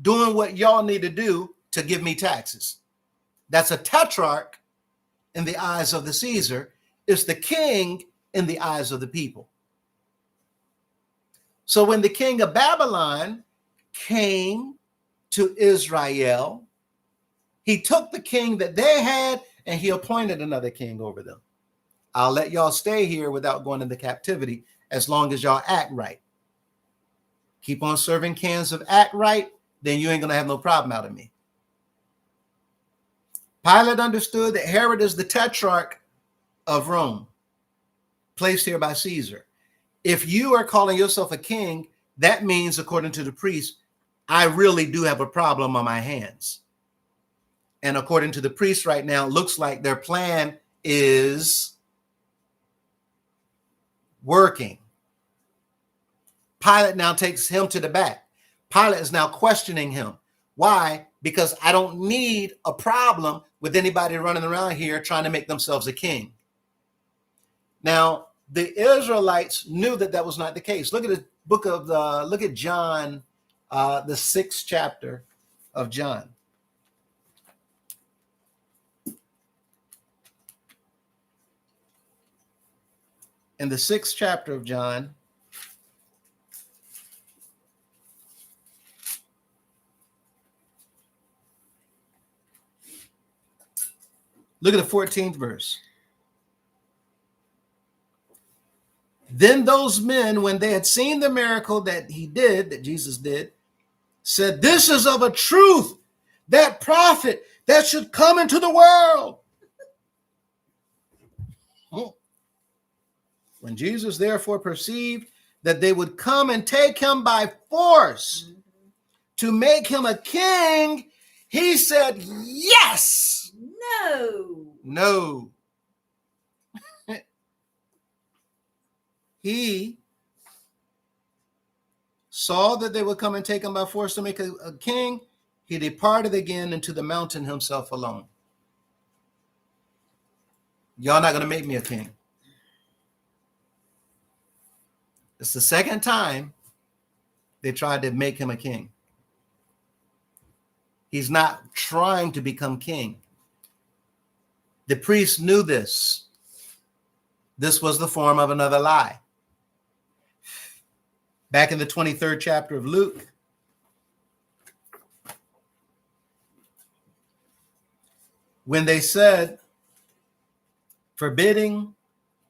doing what y'all need to do to give me taxes. That's a tetrarch in the eyes of the Caesar. It's the king in the eyes of the people. So when the king of Babylon came to Israel, he took the king that they had and he appointed another king over them. I'll let y'all stay here without going into captivity as long as y'all act right. Keep on serving cans of act right, then you ain't going to have no problem out of me. Pilate understood that Herod is the tetrarch of Rome, placed here by Caesar. If you are calling yourself a king, that means, according to the priest, I really do have a problem on my hands. And according to the priest right now, it looks like their plan is working. Pilate now takes him to the back. Pilate is now questioning him. Why? Because I don't need a problem with anybody running around here trying to make themselves a king. Now, the Israelites knew that that was not the case. Look at the book of look at John, the 6th chapter of John. In the 6th chapter of John, look at the 14th verse. Then those men, when they had seen the miracle that Jesus did, said, "This is of a truth that prophet that should come into the world." When Jesus therefore perceived that they would come and take him by force to make him a king, he said, "Yes." No. He saw that they would come and take him by force to make a king. He departed again into the mountain himself alone. Y'all not going to make me a king. It's the second time they tried to make him a king. He's not trying to become king. The priests knew this. This was the form of another lie. Back in the 23rd chapter of Luke, when they said, forbidding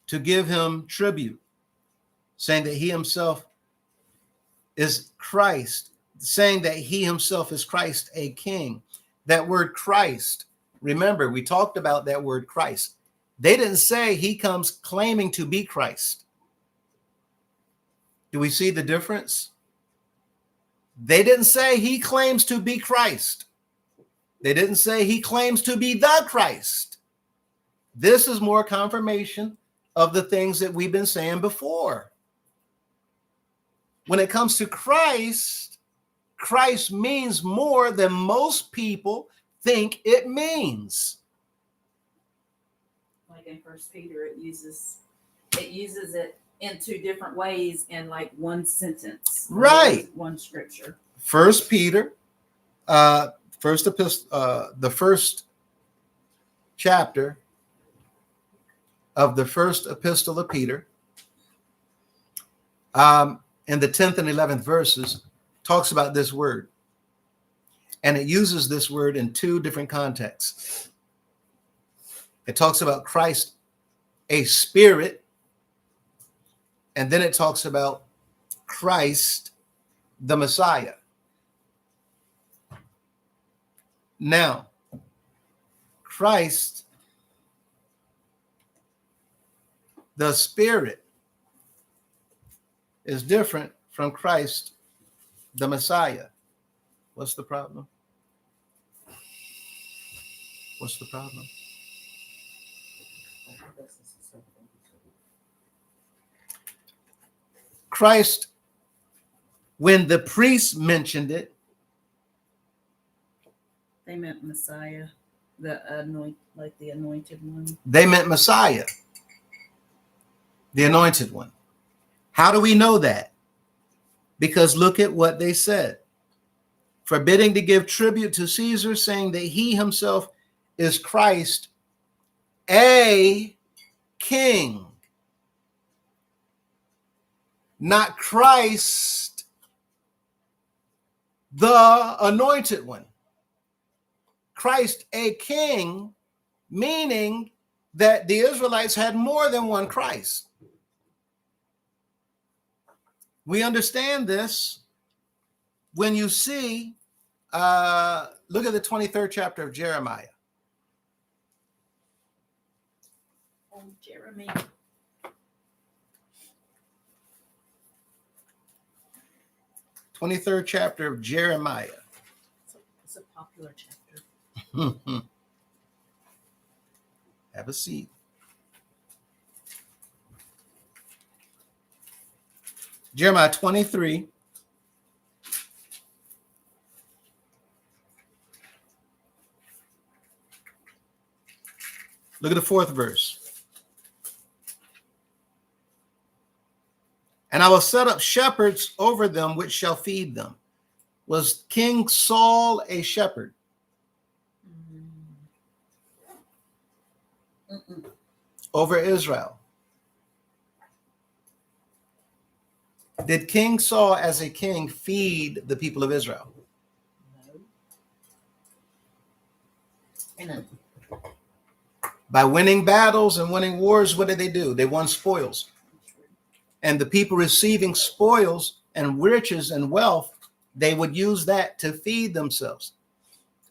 to give him tribute, saying that he himself is Christ, saying that he himself is Christ, a king. That word Christ, remember, we talked about that word Christ. They didn't say he comes claiming to be Christ. Do we see the difference? They didn't say he claims to be Christ. They didn't say he claims to be the Christ. This is more confirmation of the things that we've been saying before. When it comes to Christ, Christ means more than most people think it means. Like in First Peter, it uses it in two different ways in like one sentence. Right. One scripture. First Peter, the first chapter of the first epistle of Peter, in the 10th and 11th verses, talks about this word. And it uses this word in two different contexts. It talks about Christ, a spirit, and then it talks about Christ, the Messiah. Now, Christ, the Spirit, is different from Christ, the Messiah. What's the problem? What's the problem? Christ, when the priests mentioned it, They meant Messiah, the anointed one. they meant Messiah, the anointed one. How do we know that? Because look at what they said. Forbidding to give tribute to Caesar, saying that he himself is Christ, a king. Not Christ, the anointed one. Christ, a king, meaning that the Israelites had more than one Christ. We understand this when you see, look at the 23rd chapter of Jeremiah. Oh, Jeremy. 23rd chapter of Jeremiah. It's a popular chapter. Have a seat. Jeremiah 23. Look at the 4th verse. And I will set up shepherds over them, which shall feed them. Was King Saul a shepherd? Mm-mm. Over Israel? Did King Saul, as a king, feed the people of Israel? No. And By winning battles and winning wars, what did they do? They won spoils. And the people receiving spoils and riches and wealth, they would use that to feed themselves.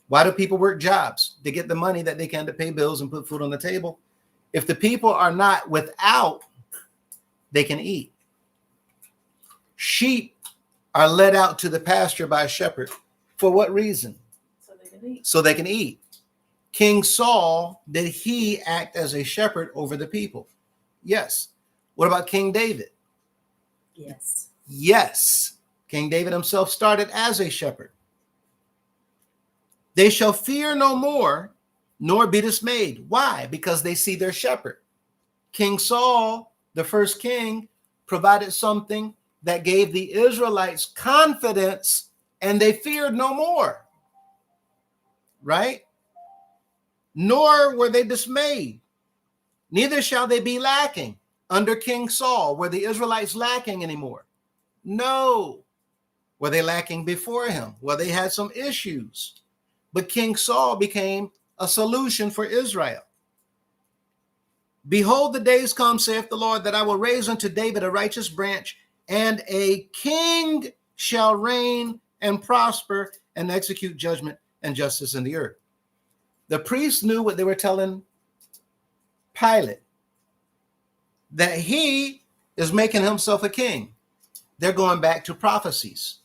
Why do people work jobs? To get the money that they can to pay bills and put food on the table. If the people are not without, they can eat. Sheep are led out to the pasture by a shepherd. For what reason? so they can eat. So they can eat. King Saul, did he act as a shepherd over the people? Yes. What about King David? Yes. Yes. King David himself started as a shepherd. They shall fear no more, nor be dismayed. Why? Because they see their shepherd. King Saul, the first king, provided something that gave the Israelites confidence, and they feared no more. Right? Nor were they dismayed. Neither shall they be lacking. Under King Saul, were the Israelites lacking anymore? No. Were they lacking before him? Well, they had some issues. But King Saul became a solution for Israel. Behold, the days come, saith the Lord, that I will raise unto David a righteous branch, and a king shall reign and prosper and execute judgment and justice in the earth. The priests knew what they were telling Pilate, that he is making himself a king. They're going back to prophecies.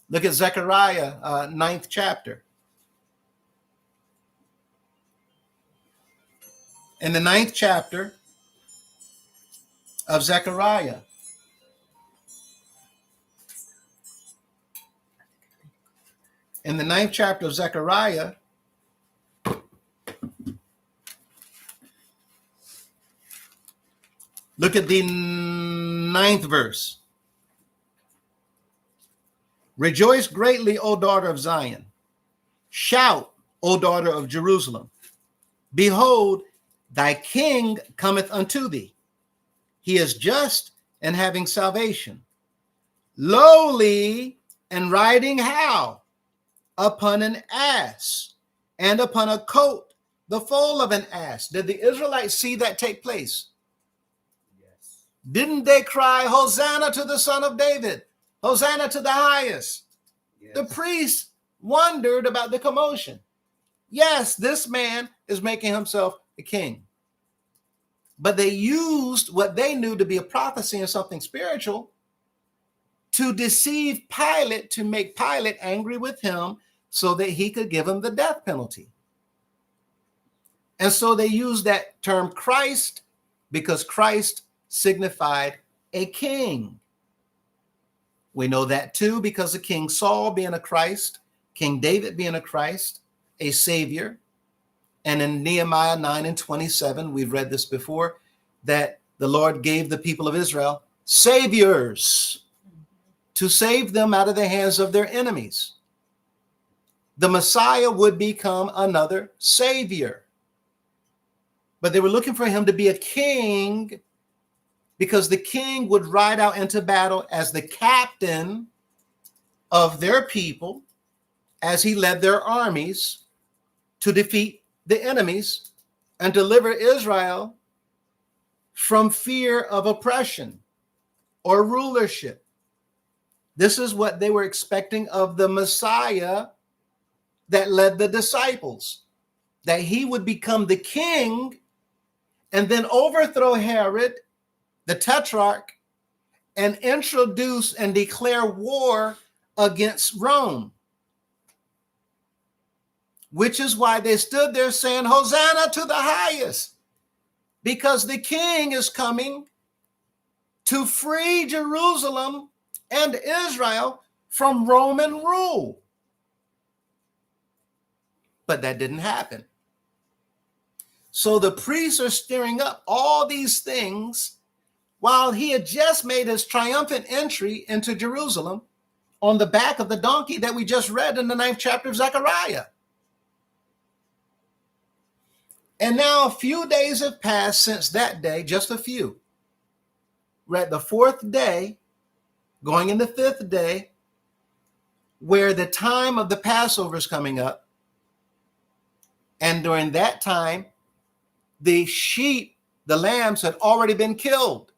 Look at Zechariah, 9th chapter. In the 9th chapter of Zechariah, look at the 9th verse. Rejoice greatly, O daughter of Zion. Shout, O daughter of Jerusalem. Behold, thy king cometh unto thee. He is just and having salvation. Lowly and riding how? Upon an ass, and upon a coat, the foal of an ass. Did the Israelites see that take place? Yes. Didn't they cry, Hosanna to the Son of David? Hosanna to the highest. Yes. The priests wondered about the commotion. Yes, this man is making himself a king. But they used what they knew to be a prophecy and something spiritual to deceive Pilate, to make Pilate angry with him so that he could give him the death penalty. And so they used that term Christ because Christ signified a king. We know that too because of King Saul being a Christ, King David being a Christ, a savior. And in Nehemiah 9:27, we've read this before, that the Lord gave the people of Israel saviors to save them out of the hands of their enemies. The Messiah would become another savior. But they were looking for him to be a king, because the king would ride out into battle as the captain of their people, as he led their armies to defeat the enemies and deliver Israel from fear of oppression or rulership. This is what they were expecting of the Messiah that led the disciples, that he would become the king and then overthrow Herod, the tetrarch, and introduce and declare war against Rome. Which is why they stood there saying, Hosanna to the highest, because the king is coming to free Jerusalem and Israel from Roman rule. But that didn't happen. So the priests are stirring up all these things while he had just made his triumphant entry into Jerusalem on the back of the donkey that we just read in the 9th chapter of Zechariah. And now a few days have passed since that day, just a few. We're at the 4th day, going in the 5th day, where the time of the Passover is coming up. And during that time, the sheep, the lambs, had already been killed.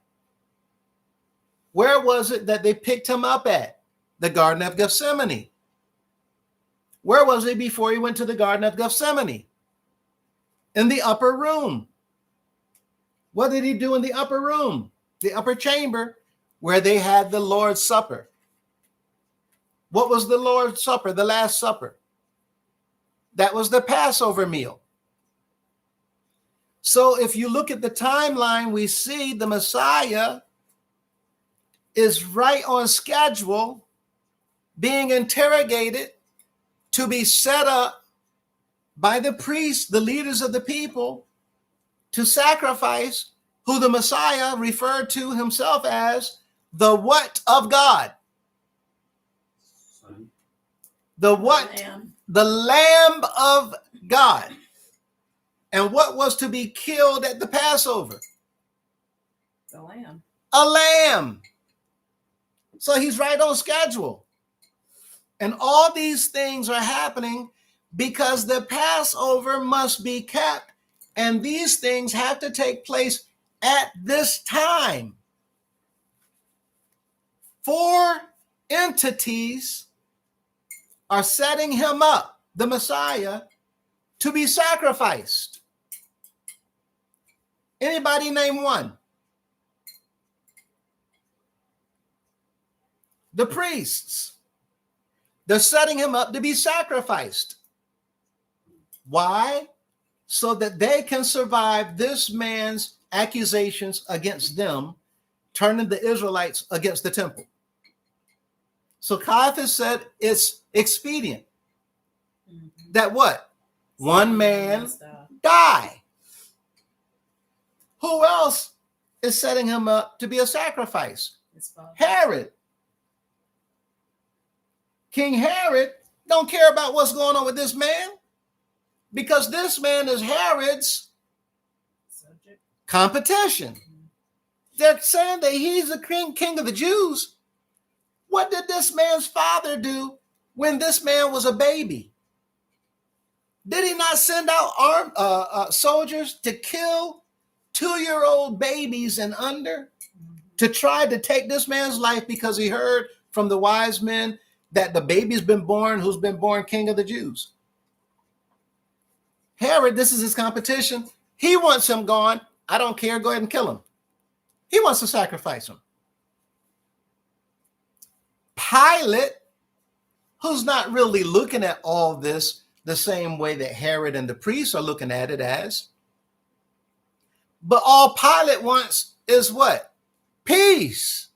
Where was it that they picked him up at? The Garden of Gethsemane. Where was he before he went to the Garden of Gethsemane? In the upper room. What did he do in the upper room? The upper chamber where they had the Lord's Supper. What was the Lord's Supper, the Last Supper? That was the Passover meal. So if you look at the timeline, we see the Messiah is right on schedule, being interrogated to be set up by the priests, the leaders of the people, to sacrifice who the Messiah referred to himself as the what of God? Son. The what? Lamb. The Lamb of God. And what was to be killed at the Passover? The lamb. A lamb. So he's right on schedule. And all these things are happening because the Passover must be kept. And these things have to take place at this time. 4 entities are setting him up, the Messiah, to be sacrificed. Anybody name one? The priests. They're setting him up to be sacrificed. Why? So that they can survive this man's accusations against them, turning the Israelites against the temple. So Caiaphas said it's expedient that what? One man die. Who else is setting him up to be a sacrifice? His father. Herod. King Herod don't care about what's going on with this man, because this man is Herod's Subject. competition. They're saying that he's the king of the Jews. What did this man's father do when this man was a baby? Did he not send out armed soldiers to kill 2-year-old babies and under to try to take this man's life because he heard from the wise men that the baby's been born, who's been born king of the Jews? Herod, this is his competition. He wants him gone. I don't care. Go ahead and kill him. He wants to sacrifice him. Pilate, who's not really looking at all this the same way that Herod and the priests are looking at it as, but all Pilate wants is what? Peace.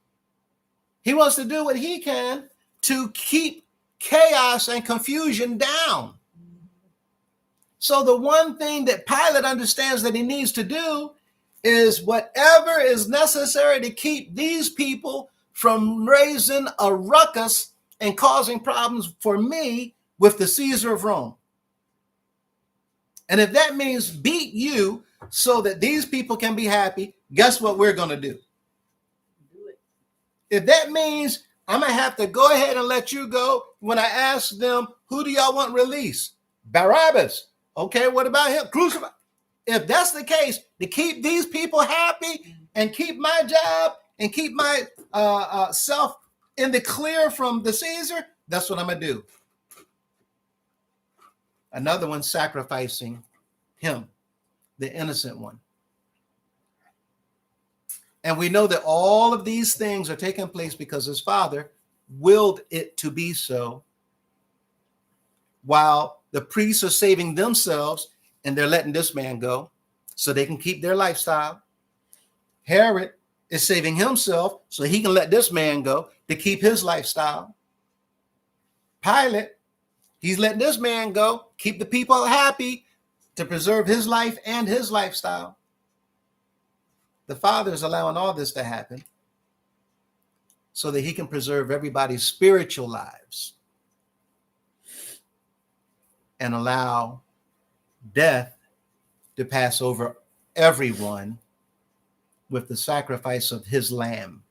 He wants to do what he can to keep chaos and confusion down. So the one thing that Pilate understands that he needs to do is whatever is necessary to keep these people from raising a ruckus and causing problems for me with the Caesar of Rome. And if that means beat you so that these people can be happy, guess what we're going to do? Do it. If that means I'm going to have to go ahead and let you go when I ask them, who do y'all want released? Barabbas. Okay, what about him? Crucify. If that's the case, to keep these people happy and keep my job and keep my self in the clear from the Caesar, that's what I'm going to do. Another one sacrificing him, the innocent one. And we know that all of these things are taking place because his father willed it to be so, while the priests are saving themselves and they're letting this man go so they can keep their lifestyle. Herod is saving himself so he can let this man go to keep his lifestyle. Pilate, he's letting this man go, keep the people happy to preserve his life and his lifestyle. The Father is allowing all this to happen so that he can preserve everybody's spiritual lives and allow death to pass over everyone with the sacrifice of his lamb.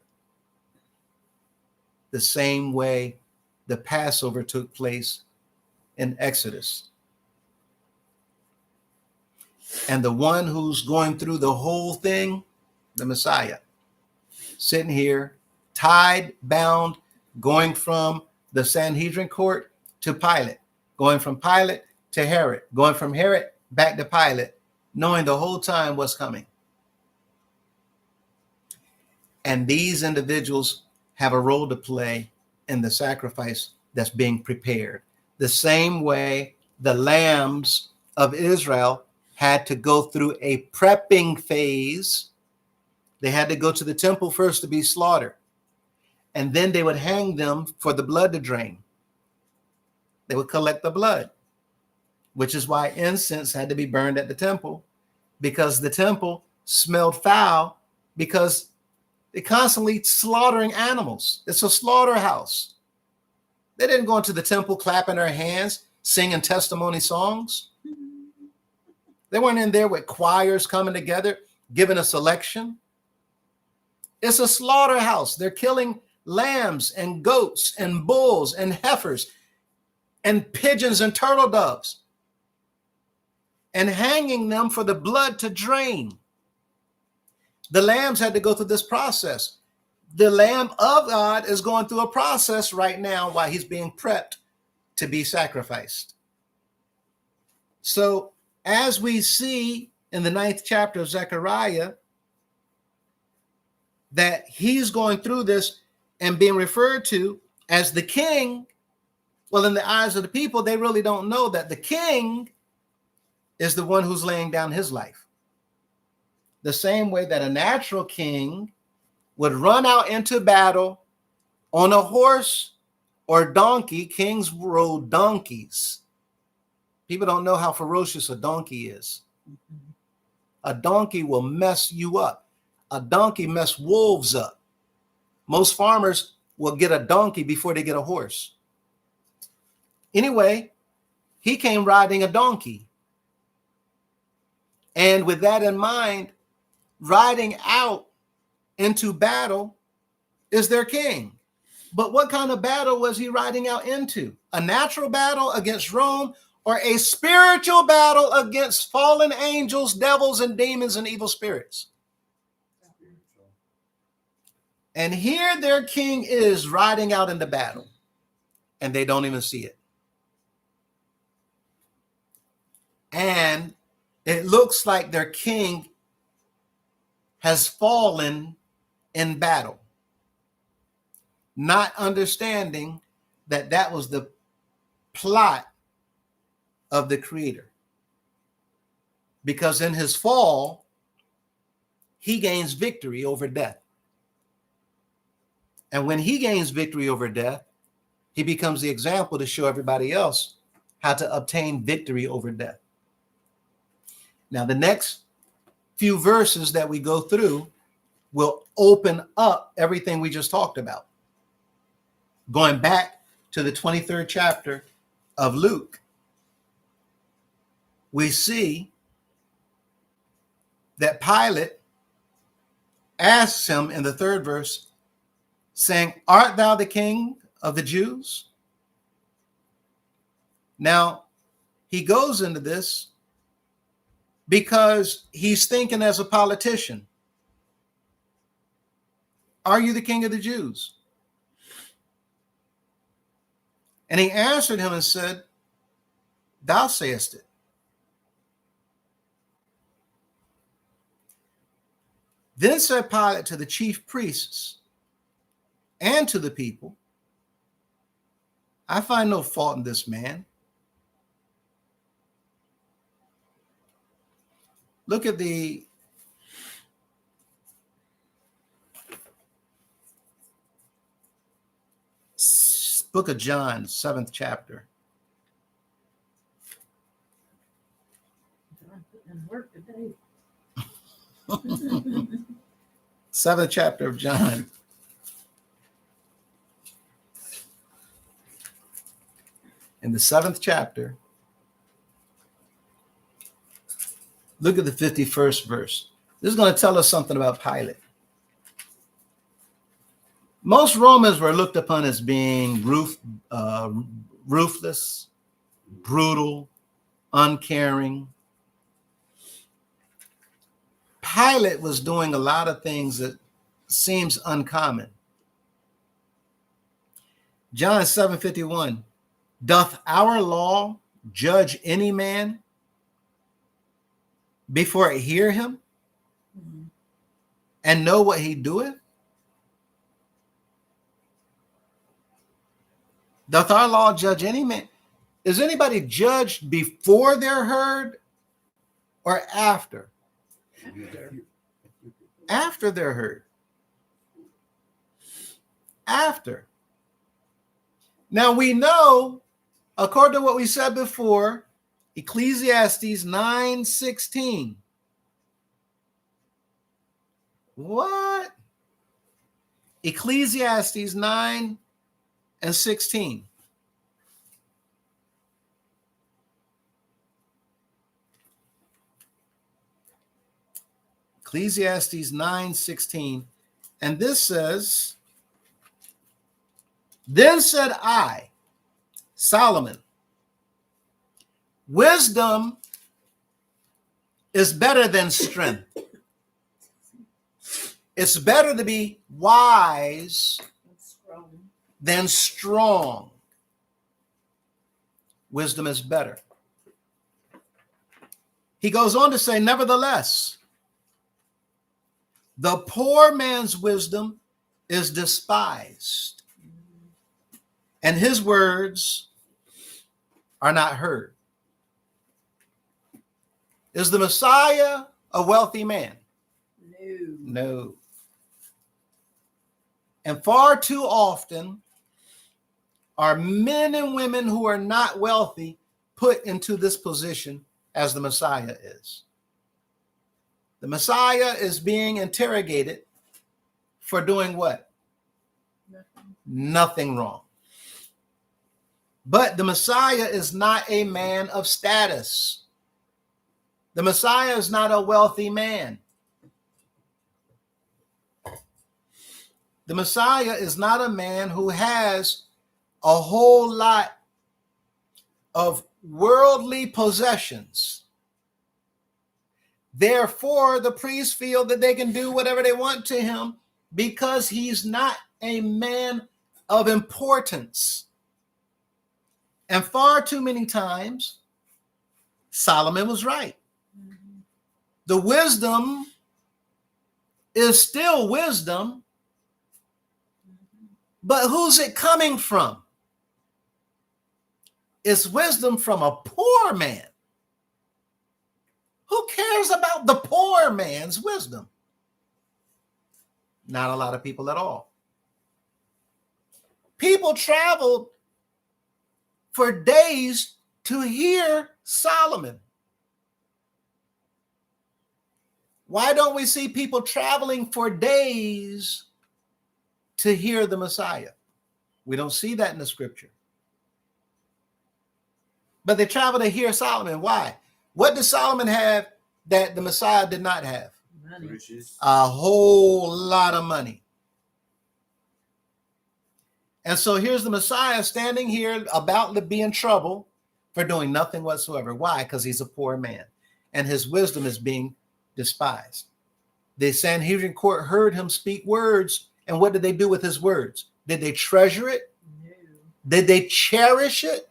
The same way the Passover took place in Exodus. And the one who's going through the whole thing, the Messiah, sitting here, tied, bound, going from the Sanhedrin court to Pilate, going from Pilate to Herod, going from Herod back to Pilate, knowing the whole time what's coming. And these individuals have a role to play in the sacrifice that's being prepared. The same way the lambs of Israel had to go through a prepping phase. They had to go to the temple first to be slaughtered. And then they would hang them for the blood to drain. They would collect the blood, which is why incense had to be burned at the temple, because the temple smelled foul because they're constantly slaughtering animals. It's a slaughterhouse. They didn't go into the temple clapping their hands, singing testimony songs. They weren't in there with choirs coming together, giving a selection. It's a slaughterhouse. They're killing lambs and goats and bulls and heifers and pigeons and turtle doves and hanging them for the blood to drain. The lambs had to go through this process. The Lamb of God is going through a process right now while he's being prepped to be sacrificed. So as we see in the 9th chapter of Zechariah, that he's going through this and being referred to as the king. Well, in the eyes of the people, they really don't know that the king is the one who's laying down his life. The same way that a natural king would run out into battle on a horse or donkey. Kings rode donkeys. People don't know how ferocious a donkey is. A donkey will mess you up. A donkey mess wolves up. Most farmers will get a donkey before they get a horse. Anyway, he came riding a donkey. And with that in mind, riding out into battle is their king. But what kind of battle was he riding out into? A natural battle against Rome or a spiritual battle against fallen angels, devils, and demons and evil spirits? And here their king is riding out into battle, and they don't even see it. And it looks like their king has fallen in battle, not understanding that that was the plot of the Creator. Because in his fall, he gains victory over death. And when he gains victory over death, he becomes the example to show everybody else how to obtain victory over death. Now, the next few verses that we go through, will open up everything we just talked about. Going back to the 23rd chapter of Luke, we see that Pilate asks him in the 3rd verse, saying, "Art thou the king of the Jews?" Now, he goes into this because he's thinking as a politician. Are you the king of the Jews? And he answered him and said, "Thou sayest it." Then said Pilate to the chief priests and to the people, "I find no fault in this man." Look at the book of John, 7th chapter. I'm putting in work today. 7th chapter of John. In the 7th chapter, look at the 51st verse. This is going to tell us something about Pilate. Most Romans were looked upon as being ruthless, brutal, uncaring. Pilate was doing a lot of things that seems uncommon. John 7:51, doth our law judge any man before it hear him and know what he doeth? Doth our law judge any man? Is anybody judged before they're heard or after? After they're heard. After. Now we know, according to what we said before, Ecclesiastes 9:16. What? Ecclesiastes 9:16. Ecclesiastes 9:16. And this says, then said I, Solomon, wisdom is better than strength. It's better to be wise than strong. Wisdom is better. He goes on to say, nevertheless, the poor man's wisdom is despised, and his words are not heard. Is the Messiah a wealthy man? No. And far too often are men and women who are not wealthy put into this position as the Messiah is. The Messiah is being interrogated for doing what? Nothing wrong. But the Messiah is not a man of status. The Messiah is not a wealthy man. The Messiah is not a man who has a whole lot of worldly possessions. Therefore, the priests feel that they can do whatever they want to him because he's not a man of importance. And far too many times, Solomon was right. The wisdom is still wisdom, but who's it coming from? It's wisdom from a poor man. Who cares about the poor man's wisdom? Not a lot of people at all. People traveled for days to hear Solomon. Why don't we see people traveling for days to hear the Messiah? We don't see that in the scripture. But they travel to hear Solomon. Why? What does Solomon have that the Messiah did not have? Money. Riches. A whole lot of money. And so here's the Messiah standing here about to be in trouble for doing nothing whatsoever. Why? Because he's a poor man and his wisdom is being despised. The Sanhedrin court heard him speak words. And what did they do with his words? Did they treasure it? No. Did they cherish it?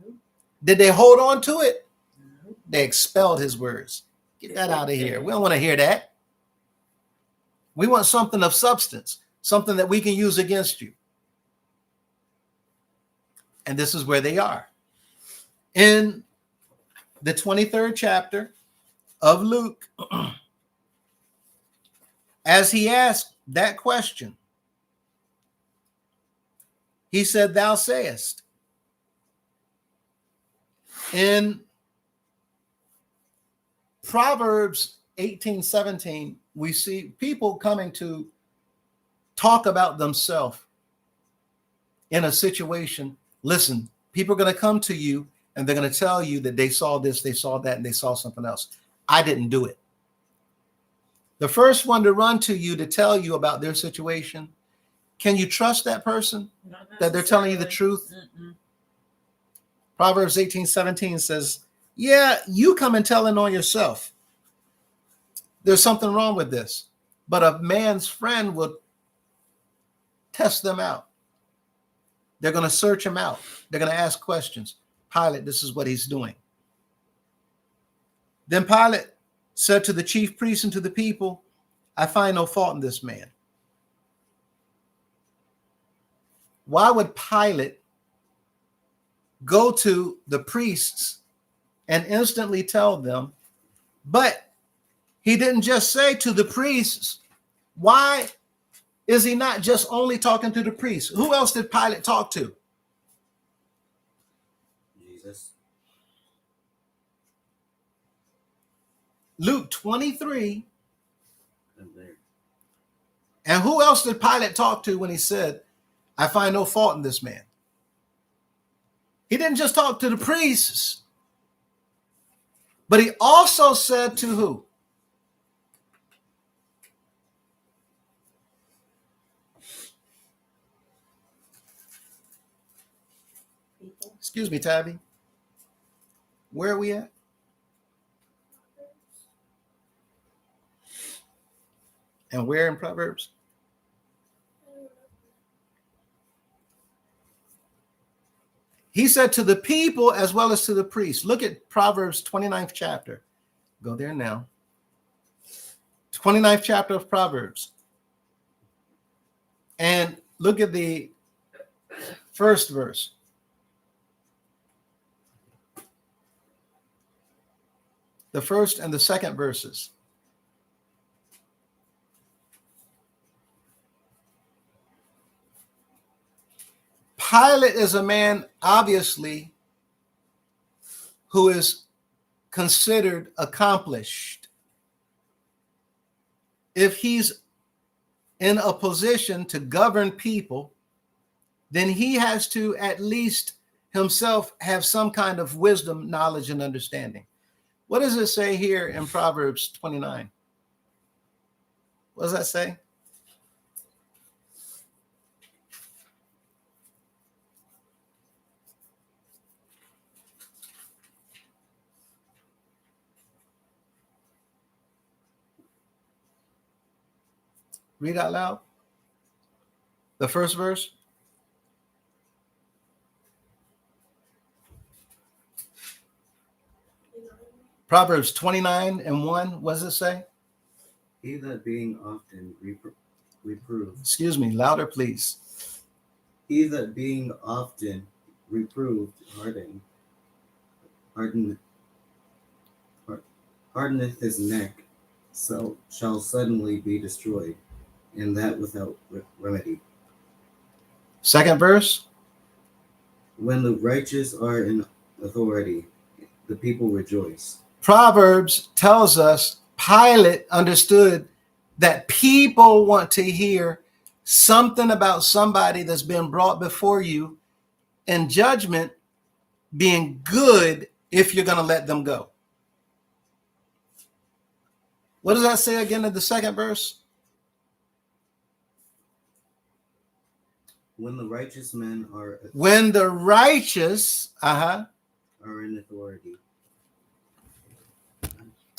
Nope. Did they hold on to it? Nope. They expelled his words. Get that out of here. We don't want to hear that. We want something of substance, something that we can use against you. And this is where they are. In the 23rd chapter of Luke, as he asked that question, he said, "Thou sayest." In Proverbs 18:17, we see people coming to talk about themselves in a situation. Listen, people are going to come to you and they're going to tell you that they saw this, they saw that, and they saw something else. I didn't do it. The first one to run to you to tell you about their situation, can you trust that person Not that they're telling you the necessarily. truth? Mm-mm. Proverbs 18:17 says, yeah, you come and tell it on yourself. There's something wrong with this. But a man's friend will test them out. They're going to search him out. They're going to ask questions. Pilate, this is what he's doing. Then Pilate said to the chief priests and to the people, I find no fault in this man. Why would Pilate go to the priests and instantly tell them? But he didn't just say to the priests. Why is he not just only talking to the priests? Who else did Pilate talk to? Jesus. Luke 23. And there. And who else did Pilate talk to when he said, I find no fault in this man? He didn't just talk to the priests, but he also said to who? People. Excuse me, Tabby. Where are we at? And where in Proverbs? He said to the people as well as to the priests. Look at Proverbs 29th chapter. Go there now. 29th chapter of Proverbs. And look at the first verse. The first and the second verses. Pilate is a man, obviously, who is considered accomplished. If he's in a position to govern people, then he has to at least himself have some kind of wisdom, knowledge, and understanding. What does it say here in Proverbs 29? What does that say? Read out loud. The first verse. Proverbs 29:1. What does it say? He that being often reproved. Excuse me, louder, please. He that being often reproved hardeneth his neck, so shall suddenly be destroyed, and that without remedy. Second verse. When the righteous are in authority, the people rejoice. Proverbs tells us Pilate understood that people want to hear something about somebody that's been brought before you in judgment being good if you're going to let them go. What does that say again in the second verse? When the righteous men are When the righteous, are in authority,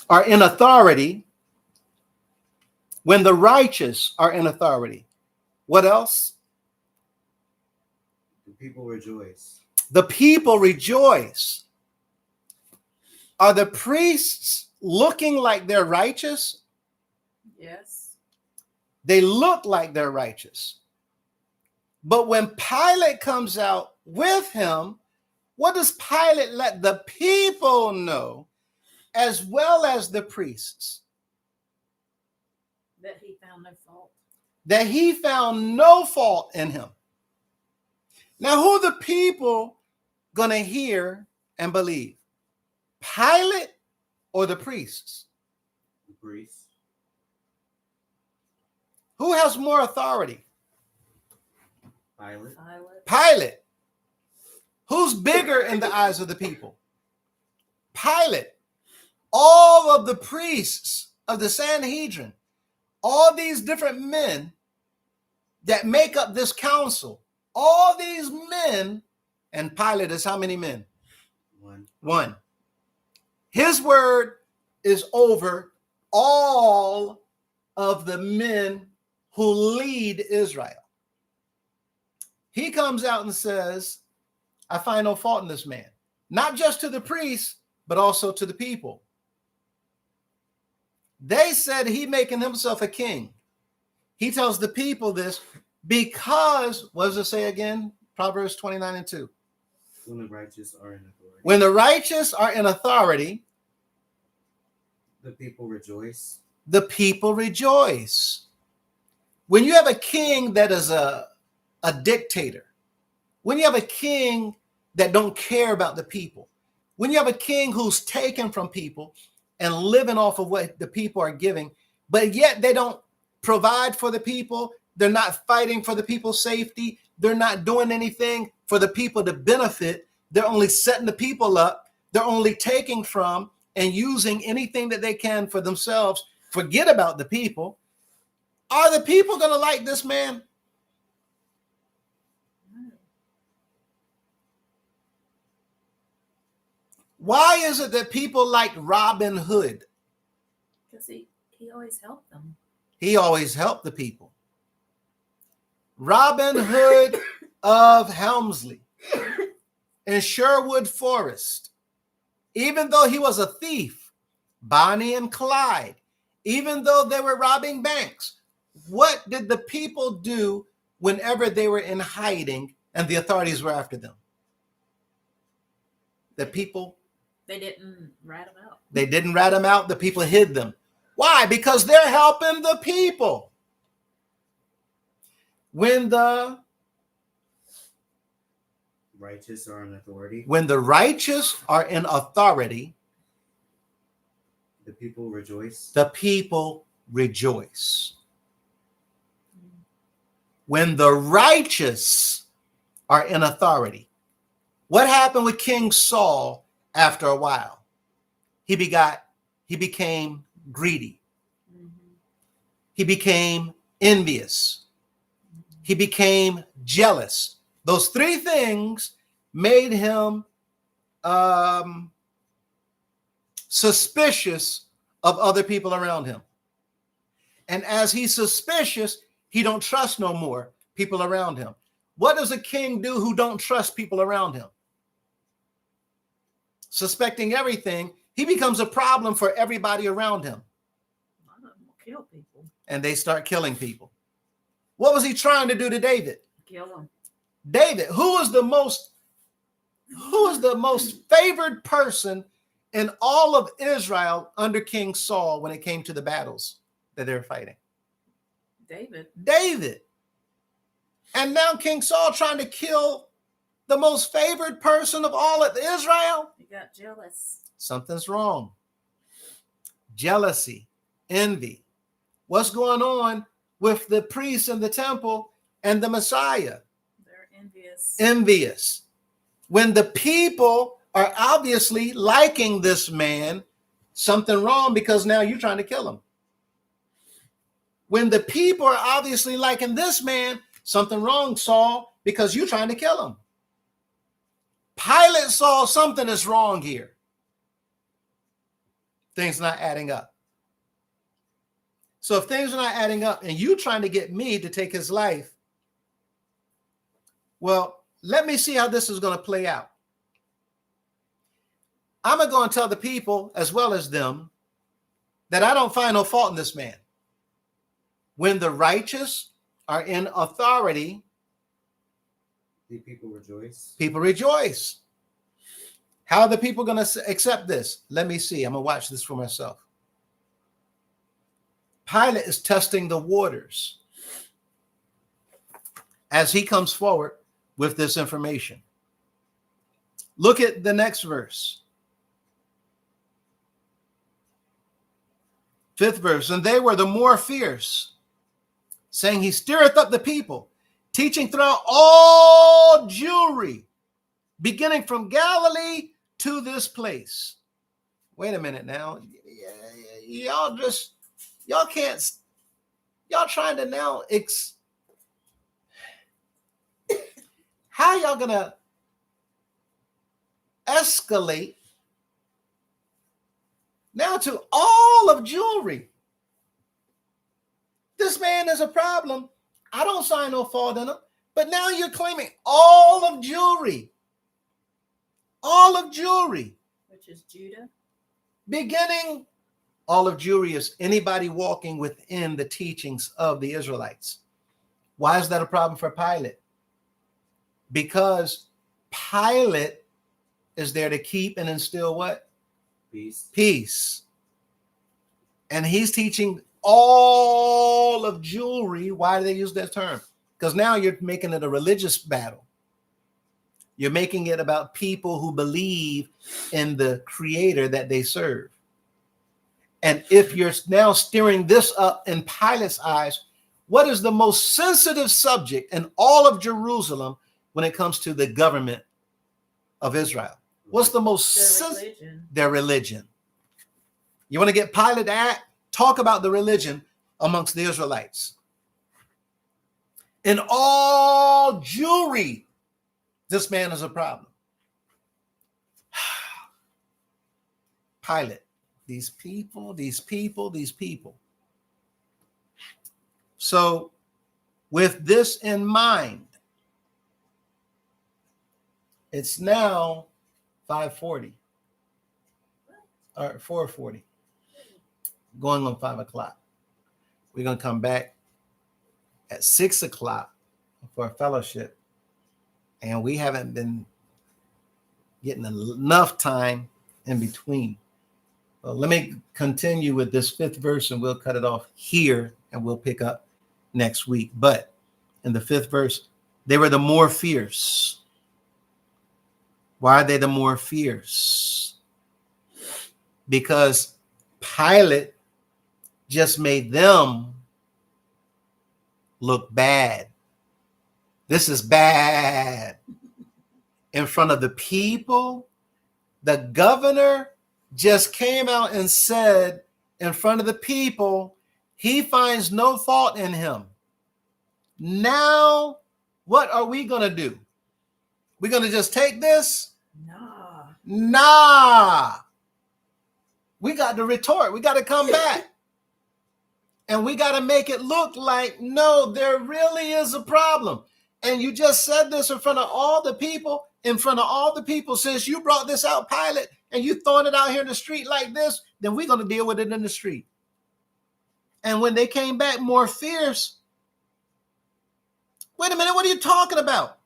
are in authority. When the righteous are in authority. What else? the people rejoice. The people rejoice. Are the priests looking like they're righteous? Yes. They look like they're righteous. But when Pilate comes out with him, what does Pilate let the people know, as well as the priests? That he found no fault. That he found no fault in him. Now, who are the people going to hear and believe? Pilate or the priests? The priests. Who has more authority? Pilate. Pilate. Who's bigger in the eyes of the people? Pilate. All of the priests of the Sanhedrin, all these different men that make up this council, all these men, and Pilate is how many men? One. His word is over all of the men who lead Israel. He comes out and says, I find no fault in this man. Not just to the priests, but also to the people. They said he making himself a king. He tells the people this because, what does it say again? Proverbs 29:2. When the righteous are in authority. When the righteous are in authority, The people rejoice. the people rejoice. When you have a king that is a dictator, when you have a king that don't care about the people, when you have a king who's taken from people and living off of what the people are giving, but yet they don't provide for the people, they're not fighting for the people's safety, they're not doing anything for the people to benefit, they're only setting the people up, they're only taking from and using anything that they can for themselves, forget about the people. Are the people going to like this man? Why is it that people like Robin Hood? Because he always helped them. He always helped the people. Robin Hood of Helmsley in Sherwood Forest, even though he was a thief, Bonnie and Clyde, even though they were robbing banks, what did the people do whenever they were in hiding and the authorities were after them? The people, They didn't rat him out. they didn't rat them out. The people hid them. Why? Because they're helping the people. When the Righteous are in authority. righteous are in authority, The people rejoice. the people rejoice. When the righteous are in authority. What happened with King Saul after a while? He became greedy. He became envious. He became jealous. Those three things made him suspicious of other people around him. And as he's suspicious, he don't trust no more people around him. What does a king do who don't trust people around him? Suspecting everything, he becomes a problem for everybody around him. A lot of them will kill people. And they start killing people. What was he trying to do to David? Kill them. David, who was the most favored person in all of Israel under King Saul when it came to the battles that they were fighting? David. And now King Saul trying to kill the most favored person of all of Israel? He got jealous. Something's wrong. jealousy, envy. What's going on with the priests in the temple and the Messiah? They're envious. Envious. When the people are obviously liking this man, something wrong, because now you're trying to kill him. When the people are obviously liking this man, something wrong, Saul, because you're trying to kill him. Pilate saw something is wrong here. Things not adding up. So if things are not adding up and you trying to get me to take his life, well, let me see how this is going to play out. I'm going to go and tell the people as well as them that I don't find no fault in this man. When the righteous are in authority, The people rejoice. people rejoice. How are the people going to accept this? Let me see. I'm going to watch this for myself. Pilate is testing the waters as he comes forward with this information. Look at the next verse. 5th verse. And they were the more fierce, saying, he stirreth up the people, teaching throughout all Jewry, beginning from Galilee to this place. Wait a minute now. Y'all trying to now how y'all gonna escalate now to all of Jewry? This man is a problem. I don't find no fault in him, but now you're claiming all of Jewry. All of Jewry. Which is Judah. Beginning, all of Jewry is anybody walking within the teachings of the Israelites. Why is that a problem for Pilate? Because Pilate is there to keep and instill what? Peace. Peace. And he's teaching all of Jewry. Why do they use that term? Because now you're making it a religious battle. You're making it about people who believe in the creator that they serve. And if you're now steering this up in Pilate's eyes, what is the most sensitive subject in all of Jerusalem when it comes to the government of Israel? What's the most Religion. Their religion. You want to get Pilate to talk about the religion amongst the Israelites. In all Jewry, this man is a problem. Pilate, these people. So with this in mind, it's now 5:40 or 4:40, going on 5 o'clock. We're going to come back at 6 o'clock for a fellowship. And we haven't been getting enough time in between. Well, let me continue with this 5th verse and we'll cut it off here and we'll pick up next week. But in the 5th verse, they were the more fierce. Why are they the more fierce? Because Pilate just made them look bad. This is bad. In front of the people, the governor just came out and said in front of the people, he finds no fault in him. Now, what are we going to do? We're going to just take this? Nah. We got to retort. We got to come back. And we got to make it look like, no, there really is a problem. And you just said this in front of all the people, since you brought this out, Pilate, and you throwing it out here in the street like this, then we're going to deal with it in the street. And when they came back more fierce, wait a minute, what are you talking about?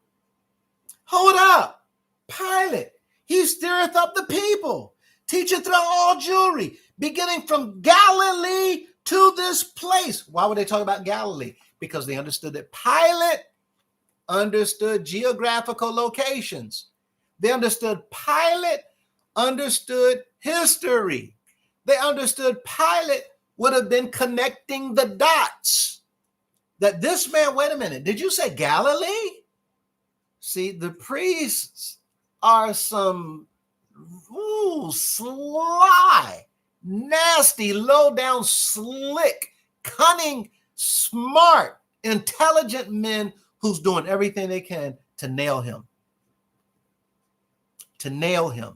Hold up. Pilate, he stirreth up the people, teaching throughout all Jewry, beginning from Galilee to this place. Why would they talk about Galilee? Because they understood that Pilate understood geographical locations. They understood Pilate understood history. They understood Pilate would have been connecting the dots. That this man, wait a minute, did you say Galilee? See, the priests are some sly, nasty, low down, slick, cunning, smart, intelligent men who's doing everything they can to nail him. To nail him.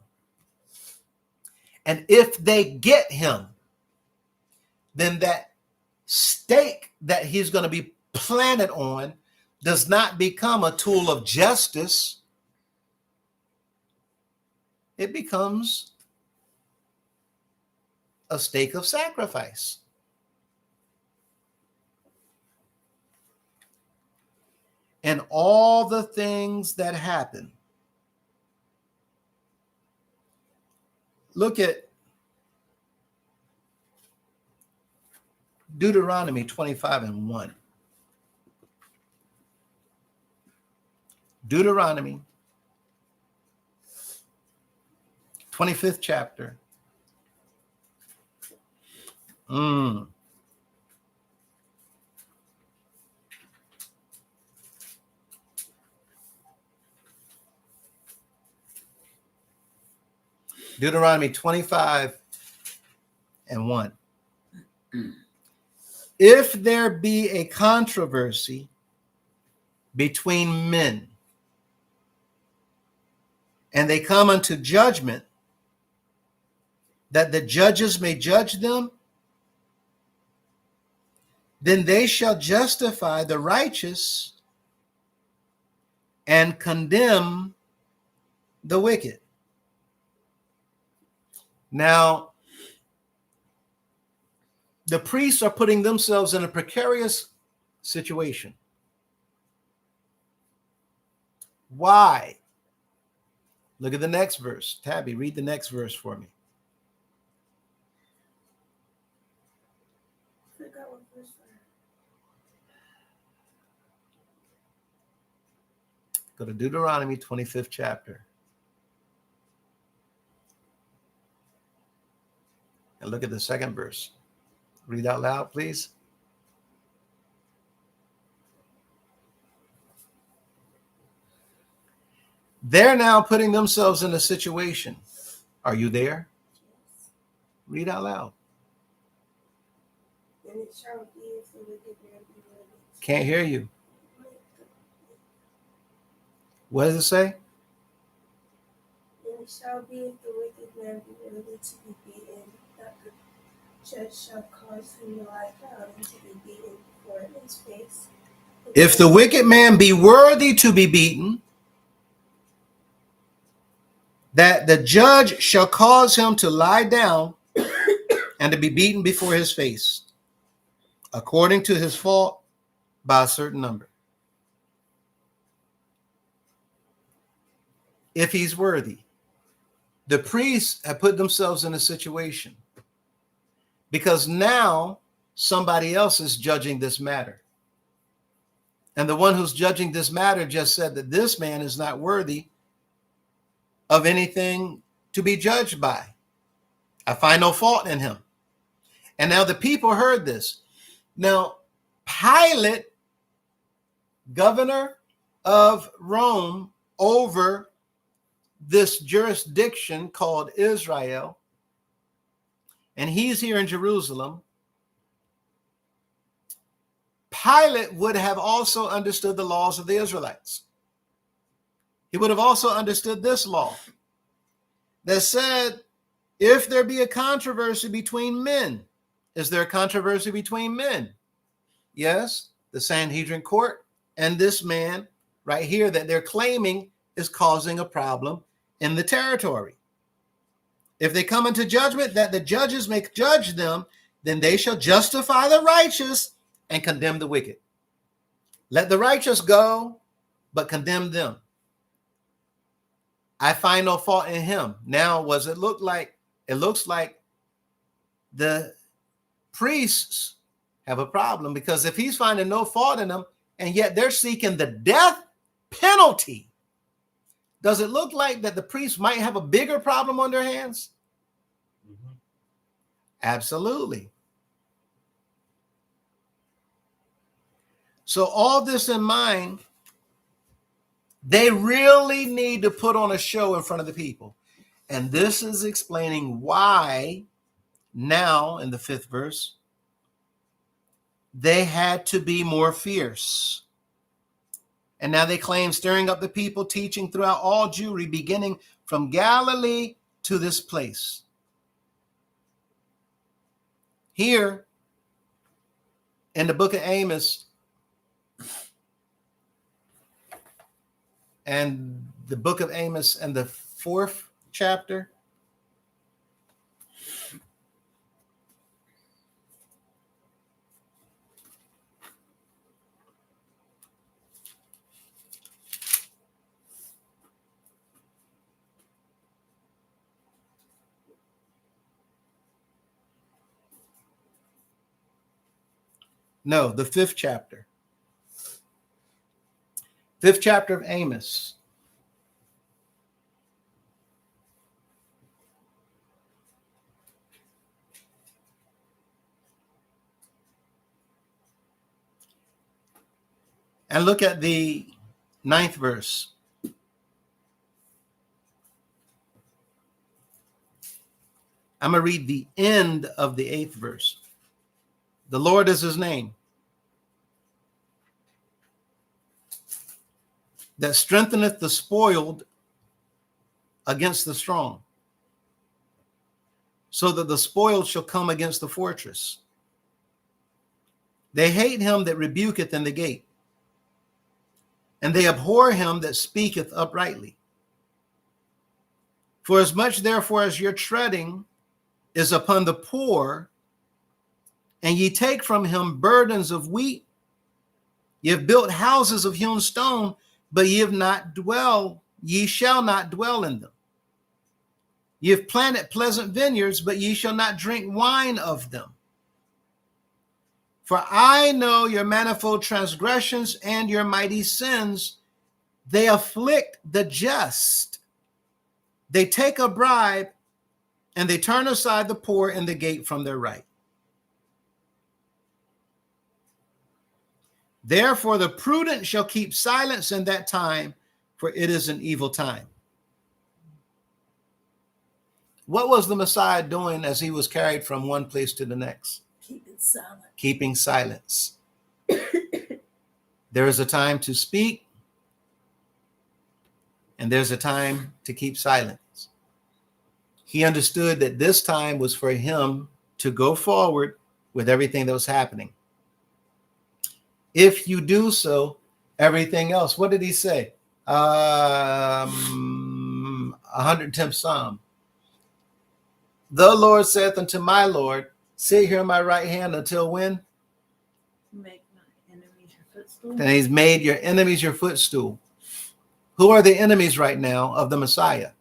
And if they get him, then that stake that he's going to be planted on does not become a tool of justice. It becomes a stake of sacrifice. And all the things that happen. Look at Deuteronomy 25:1. Deuteronomy 25th chapter. Deuteronomy 25:1. If there be a controversy between men, and they come unto judgment, that the judges may judge them, then they shall justify the righteous and condemn the wicked. Now, the priests are putting themselves in a precarious situation. Why? Look at the next verse. Tabby, read the next verse for me. Go to Deuteronomy 25th chapter. And look at the second verse. Read out loud, please. They're now putting themselves in a situation. Are you there? Read out loud. And it shall be if the wicked man be worthy. Can't hear you. What does it say? And it shall be if the wicked man be worthy to be beaten, that the judge shall cause him to lie down and to be beaten before his face. If the wicked man be worthy to be beaten, that the judge shall cause him to lie down and to be beaten before his face, according to his fault by a certain number. If he's worthy. The priests have put themselves in a situation because now somebody else is judging this matter. And the one who's judging this matter just said that this man is not worthy of anything to be judged by. I find no fault in him. And now the people heard this. Now, Pilate, governor of Rome over this jurisdiction called Israel, and he's here in Jerusalem. Pilate would have also understood the laws of the Israelites. He would have also understood this law that said, if there be a controversy between men, is there a controversy between men? Yes, the Sanhedrin court and this man right here that they're claiming is causing a problem in the territory. If they come into judgment, that the judges may judge them, then they shall justify the righteous and condemn the wicked. Let the righteous go, but condemn them. I find no fault in him. Now, was it look like? It looks like the priests have a problem, because if he's finding no fault in them and yet they're seeking the death penalty, does it look like that the priests might have a bigger problem on their hands? Absolutely. So all this in mind, they really need to put on a show in front of the people. And this is explaining why now in the 5th verse, they had to be more fierce. And now they claim stirring up the people, teaching throughout all Jewry, beginning from Galilee to this place. Here in the book of Amos and the book of Amos and the 4th chapter, no, the 5th chapter. 5th chapter of Amos. And look at the 9th verse. I'm going to read the end of the 8th verse. The Lord is his name, that strengtheneth the spoiled against the strong, so that the spoiled shall come against the fortress. They hate him that rebuketh in the gate, and they abhor him that speaketh uprightly. For as much therefore as your treading is upon the poor, and ye take from him burdens of wheat, ye have built houses of hewn stone, but ye shall not dwell in them. Ye have planted pleasant vineyards, but ye shall not drink wine of them. For I know your manifold transgressions and your mighty sins. They afflict the just. They take a bribe, and they turn aside the poor in the gate from their right. Therefore, the prudent shall keep silence in that time, for it is an evil time. What was the Messiah doing as he was carried from one place to the next? Keep it silent. Keeping silence. There is a time to speak, and there's a time to keep silence. He understood that this time was for him to go forward with everything that was happening. If you do so, everything else, what did he say? 110th Psalm. The Lord saith unto my Lord, sit here on my right hand until when? Make my enemies your footstool. And he's made your enemies your footstool. Who are the enemies right now of the Messiah?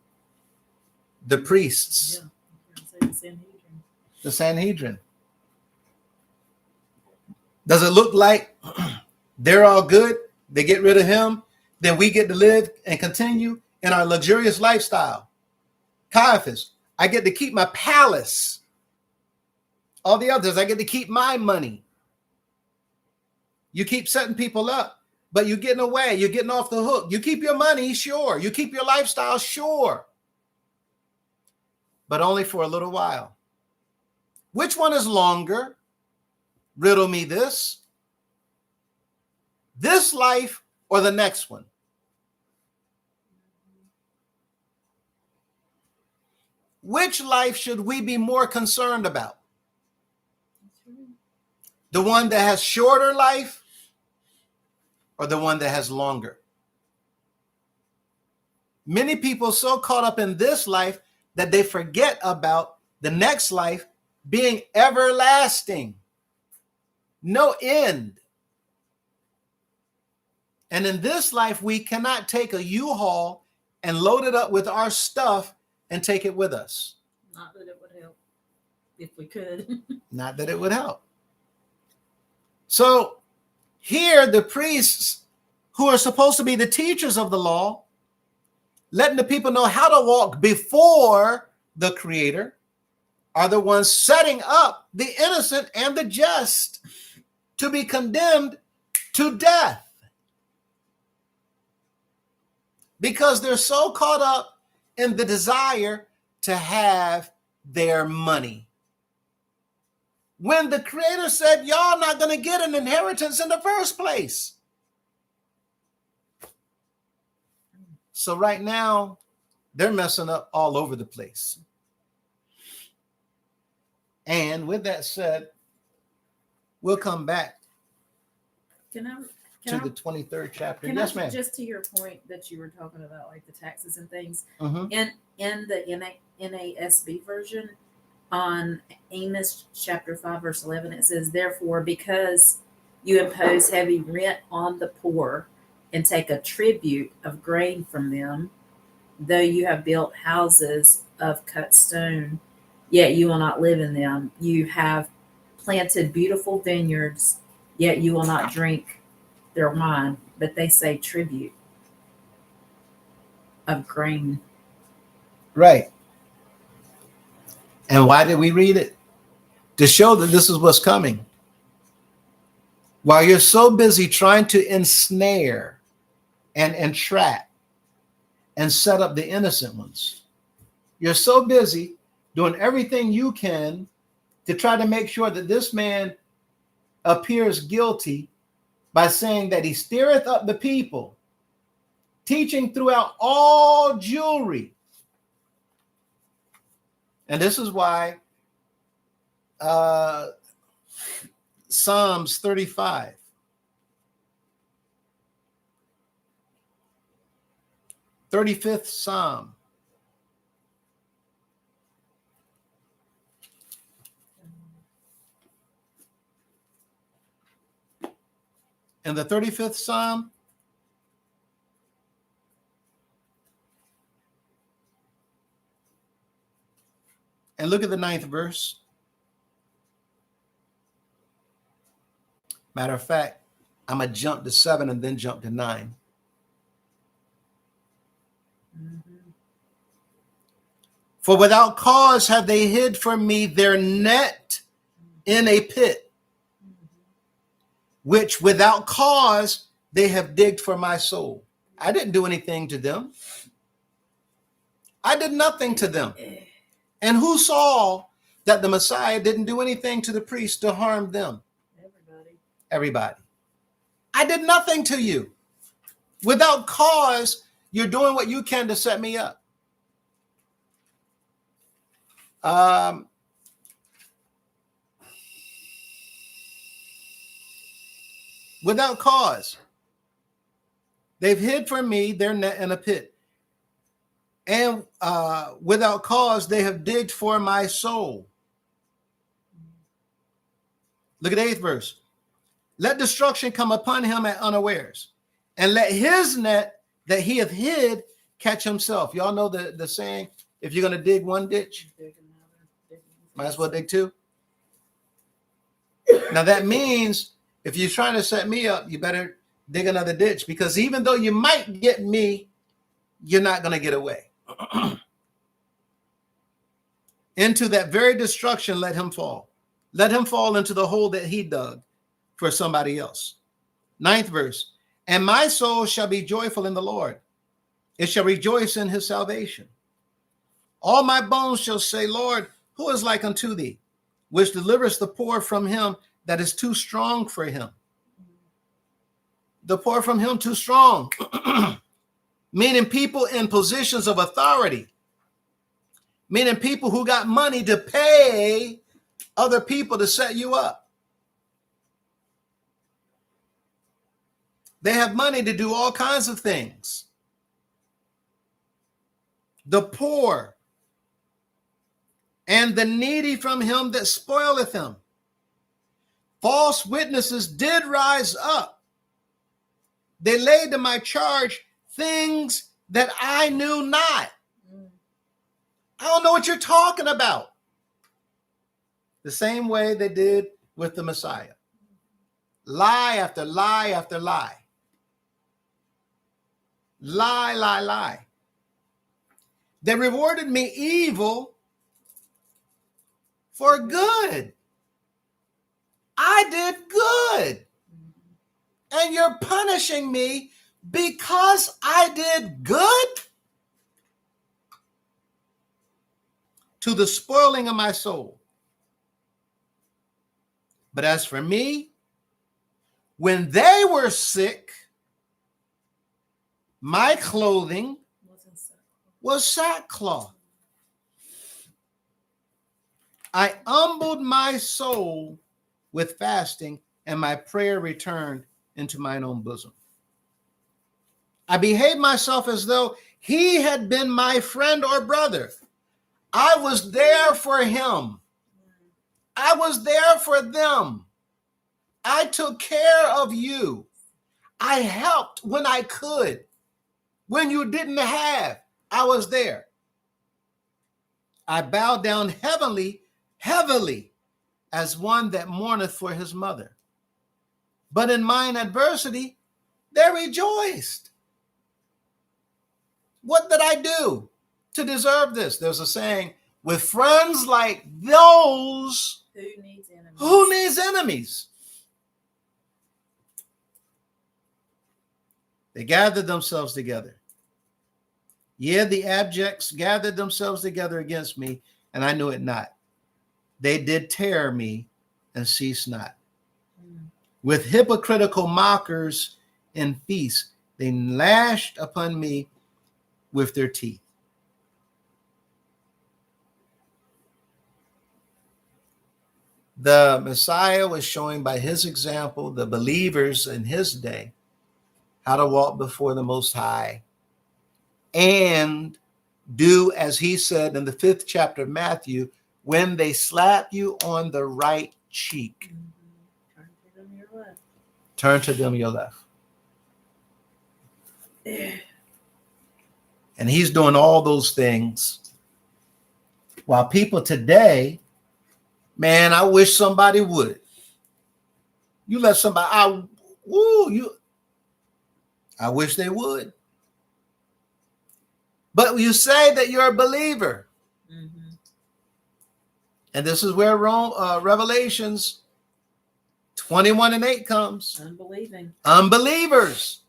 The priests. Yeah. The Sanhedrin. The Sanhedrin. Does it look like they're all good? They get rid of him, then we get to live and continue in our luxurious lifestyle. Caiaphas, I get to keep my palace. All the others, I get to keep my money. You keep setting people up, but you're getting away. You're getting off the hook. You keep your money, sure. You keep your lifestyle, sure. But only for a little while. Which one is longer? Riddle me this. This life or the next one? Which life should we be more concerned about? The one that has shorter life or the one that has longer? Many people are so caught up in this life that they forget about the next life being everlasting. No end. And in this life, we cannot take a U-Haul and load it up with our stuff and take it with us. Not that it would help if we could. Not that it would help. So here, the priests who are supposed to be the teachers of the law, letting the people know how to walk before the Creator, are the ones setting up the innocent and the just to be condemned to death, because they're so caught up in the desire to have their money. When the Creator said, y'all not going to get an inheritance in the first place. So right now, they're messing up all over the place. And with that said, we'll come back Can I? to the 23rd chapter. Can Yes, I, ma'am. just to your point that you were talking about, like the taxes and things, Mhm. in the NASB version, on Amos chapter 5 verse 11, it says, "Therefore, because you impose heavy rent on the poor and take a tribute of grain from them, though you have built houses of cut stone, yet you will not live in them. You have planted beautiful vineyards, yet you will not drink their wine." But they say tribute of grain. Right. And why did we read it? To show that this is what's coming. While you're so busy trying to ensnare and entrap and set up the innocent ones, you're so busy doing everything you can to try to make sure that this man appears guilty by saying that he stirreth up the people, teaching throughout all Jewry. And this is why Psalms 35. "35th Psalm. In the 35th Psalm, and look at the 9th verse. Matter of fact, I'm going to jump to 7 and then jump to 9. "For without cause have they hid from me their net in a pit, which without cause they have digged for my soul." I didn't do anything to them. I did nothing to them. And who saw that the Messiah didn't do anything to the priests to harm them? Everybody. I did nothing to you. Without cause, you're doing what you can to set me up. Without cause, they've hid from me their net in a pit. And without cause, they have digged for my soul. Look at the 8th verse. "Let destruction come upon him at unawares, and let his net that he hath hid catch himself." Y'all know the saying, if you're going to dig one ditch, might as well dig two. Now that means if you're trying to set me up, you better dig another ditch, because even though you might get me, you're not going to get away. "Into that very destruction let him fall. Let him fall into the hole that he dug for somebody else." 9th verse. "And my soul shall be joyful in the Lord. It shall rejoice in his salvation. All my bones shall say, Lord, who is like unto thee, which delivers the poor from him that is too strong for him?" The poor from him too strong. Meaning people in positions of authority. Meaning people who got money to pay other people to set you up. They have money to do all kinds of things. "The poor and the needy from him that spoileth him. False witnesses did rise up. They laid to my charge things that I knew not." I don't know what you're talking about. The same way they did with the Messiah. Lie after lie after lie. Lie, lie, lie. "They rewarded me evil for good. I did good. And you're punishing me because I did good? To the spoiling of my soul. But as for me, when they were sick, my clothing was sackcloth. I humbled my soul with fasting, and my prayer returned into mine own bosom. I behaved myself as though he had been my friend or brother. I was there for him. I was there for them. I took care of you. I helped when I could. When you didn't have, I was there. I bowed down heavily as one that mourneth for his mother. But in mine adversity, they rejoiced. What did I do to deserve this? There's a saying, with friends like those, Who needs enemies? who needs enemies? They gathered themselves together. Yeah, the abjects gathered themselves together against me, and I knew it not. They did tear me and cease not. With hypocritical mockers and feasts, they lashed upon me with their teeth. The Messiah was showing by his example the believers in his day how to walk before the Most High and do as he said in the 5th chapter of Matthew, when they slap you on the right cheek, Turn to them your left. turn to them your left. And he's doing all those things while people today, man, I wish somebody would. You let somebody, I wish they would. But you say that you're a believer. Mm-hmm. And this is where Revelations 21:8 comes. Unbelieving. Unbelievers.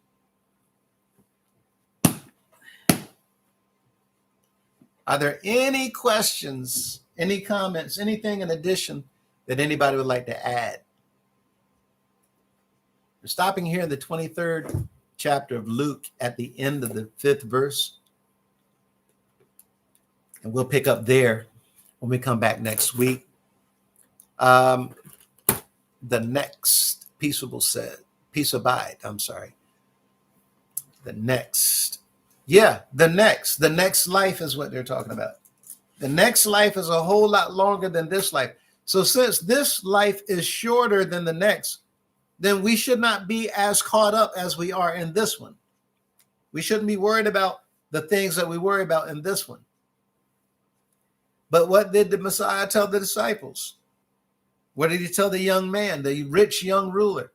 Are there any questions, any comments, anything in addition that anybody would like to add? We're stopping here in the 23rd chapter of Luke at the end of the 5th verse. And we'll pick up there when we come back next week. The next peaceable said, peace abide. I'm sorry. The next life is what they're talking about. The next life is a whole lot longer than this life. So since this life is shorter than the next, then we should not be as caught up as we are in this one. We shouldn't be worried about the things that we worry about in this one. But what did the Messiah tell the disciples? What did he tell the young man, the rich young ruler?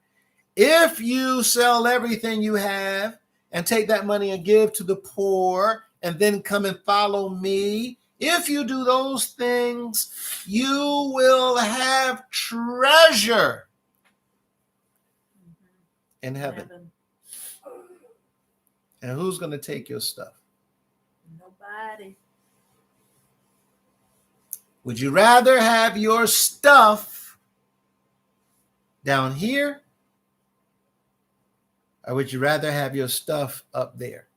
If you sell everything you have and take that money and give to the poor and then come and follow me, if you do those things, you will have treasure in heaven. And who's going to take your stuff? Nobody. Would you rather have your stuff down here? Or would you rather have your stuff up there?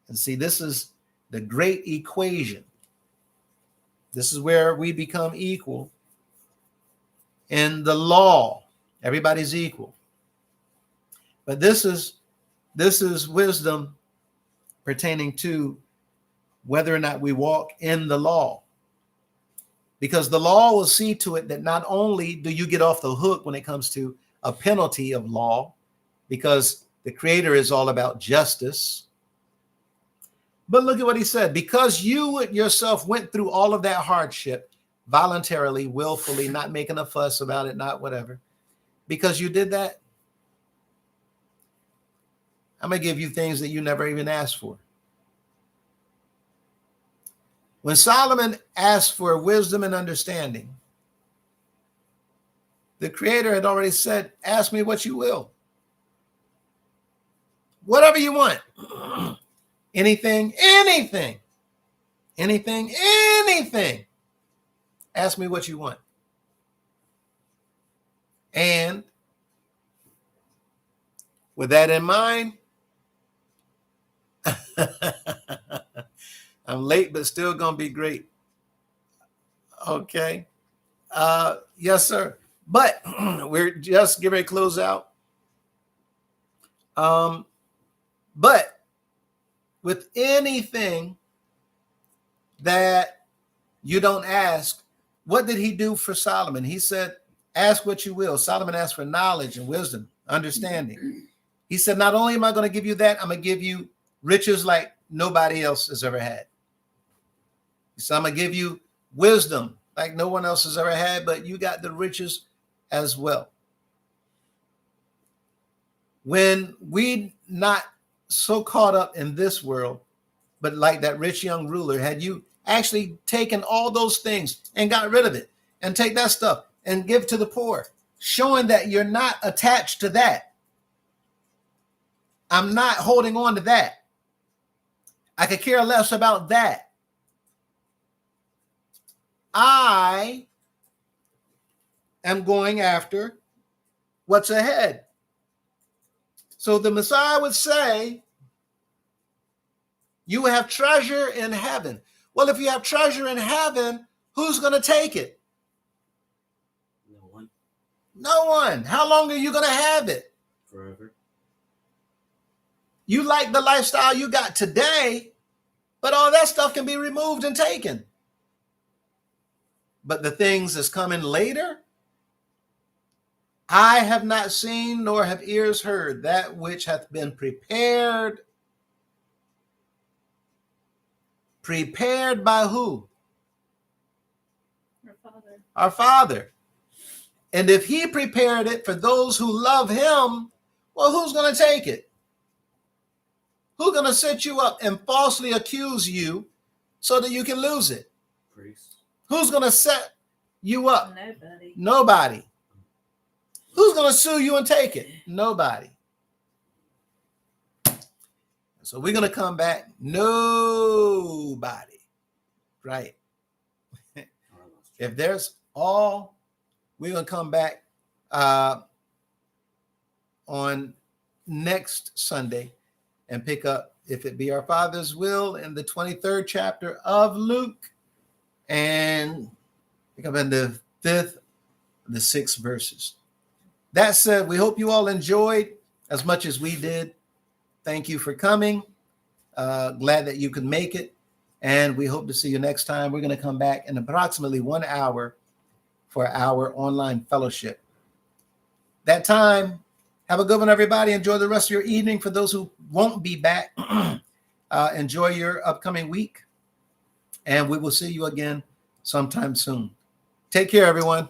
And see, this is the great equation. This is where we become equal. In the law, everybody's equal. But this is wisdom pertaining to whether or not we walk in the law. Because the law will see to it that not only do you get off the hook when it comes to a penalty of law, because the Creator is all about justice. But look at what he said. Because you yourself went through all of that hardship voluntarily, willfully, not making a fuss about it, not whatever. Because you did that, I'm going to give you things that you never even asked for. When Solomon asked for wisdom and understanding, The Creator had already said, ask me what you will. Whatever you want. Anything. Ask me what you want. And with that in mind, I'm late, but still going to be great. Okay. Yes, sir. But we're just getting ready to close out. But with anything that you don't ask, what did he do for Solomon? He said, ask what you will. Solomon asked for knowledge and wisdom, understanding. He said, not only am I going to give you that, I'm going to give you riches like nobody else has ever had. So I'm going to give you wisdom like no one else has ever had, but you got the riches as well. When we not so caught up in this world, but like that rich young ruler, had you actually taken all those things and got rid of it and take that stuff and give to the poor, showing that you're not attached to that. I'm not holding on to that. I could care less about that. I am going after what's ahead. So the Messiah would say, you have treasure in heaven. Well, if you have treasure in heaven, who's going to take it? No one. No one. How long are you going to have it? Forever. You like the lifestyle you got today, but all that stuff can be removed and taken. But the things that's coming later, I have not seen nor have ears heard that which hath been prepared. Prepared by who? Our Father. Our Father. And if he prepared it for those who love him, well, who's going to take it? Who's going to set you up and falsely accuse you so that you can lose it? Priest. Who's going to set you up? Nobody. Nobody. Who's going to sue you and take it? Nobody. So we're going to come back. Nobody. Right. If there's all, we're going to come back on next Sunday and pick up, if it be our Father's will, in the 23rd chapter of Luke, and pick up in the 5th, the 6th verses. That said, we hope you all enjoyed as much as we did. Thank you for coming. Glad that you could make it. And we hope to see you next time. We're going to come back in approximately 1 hour for our online fellowship. That time, have a good one, everybody. Enjoy the rest of your evening. For those who won't be back, enjoy your upcoming week. And we will see you again sometime soon. Take care, everyone.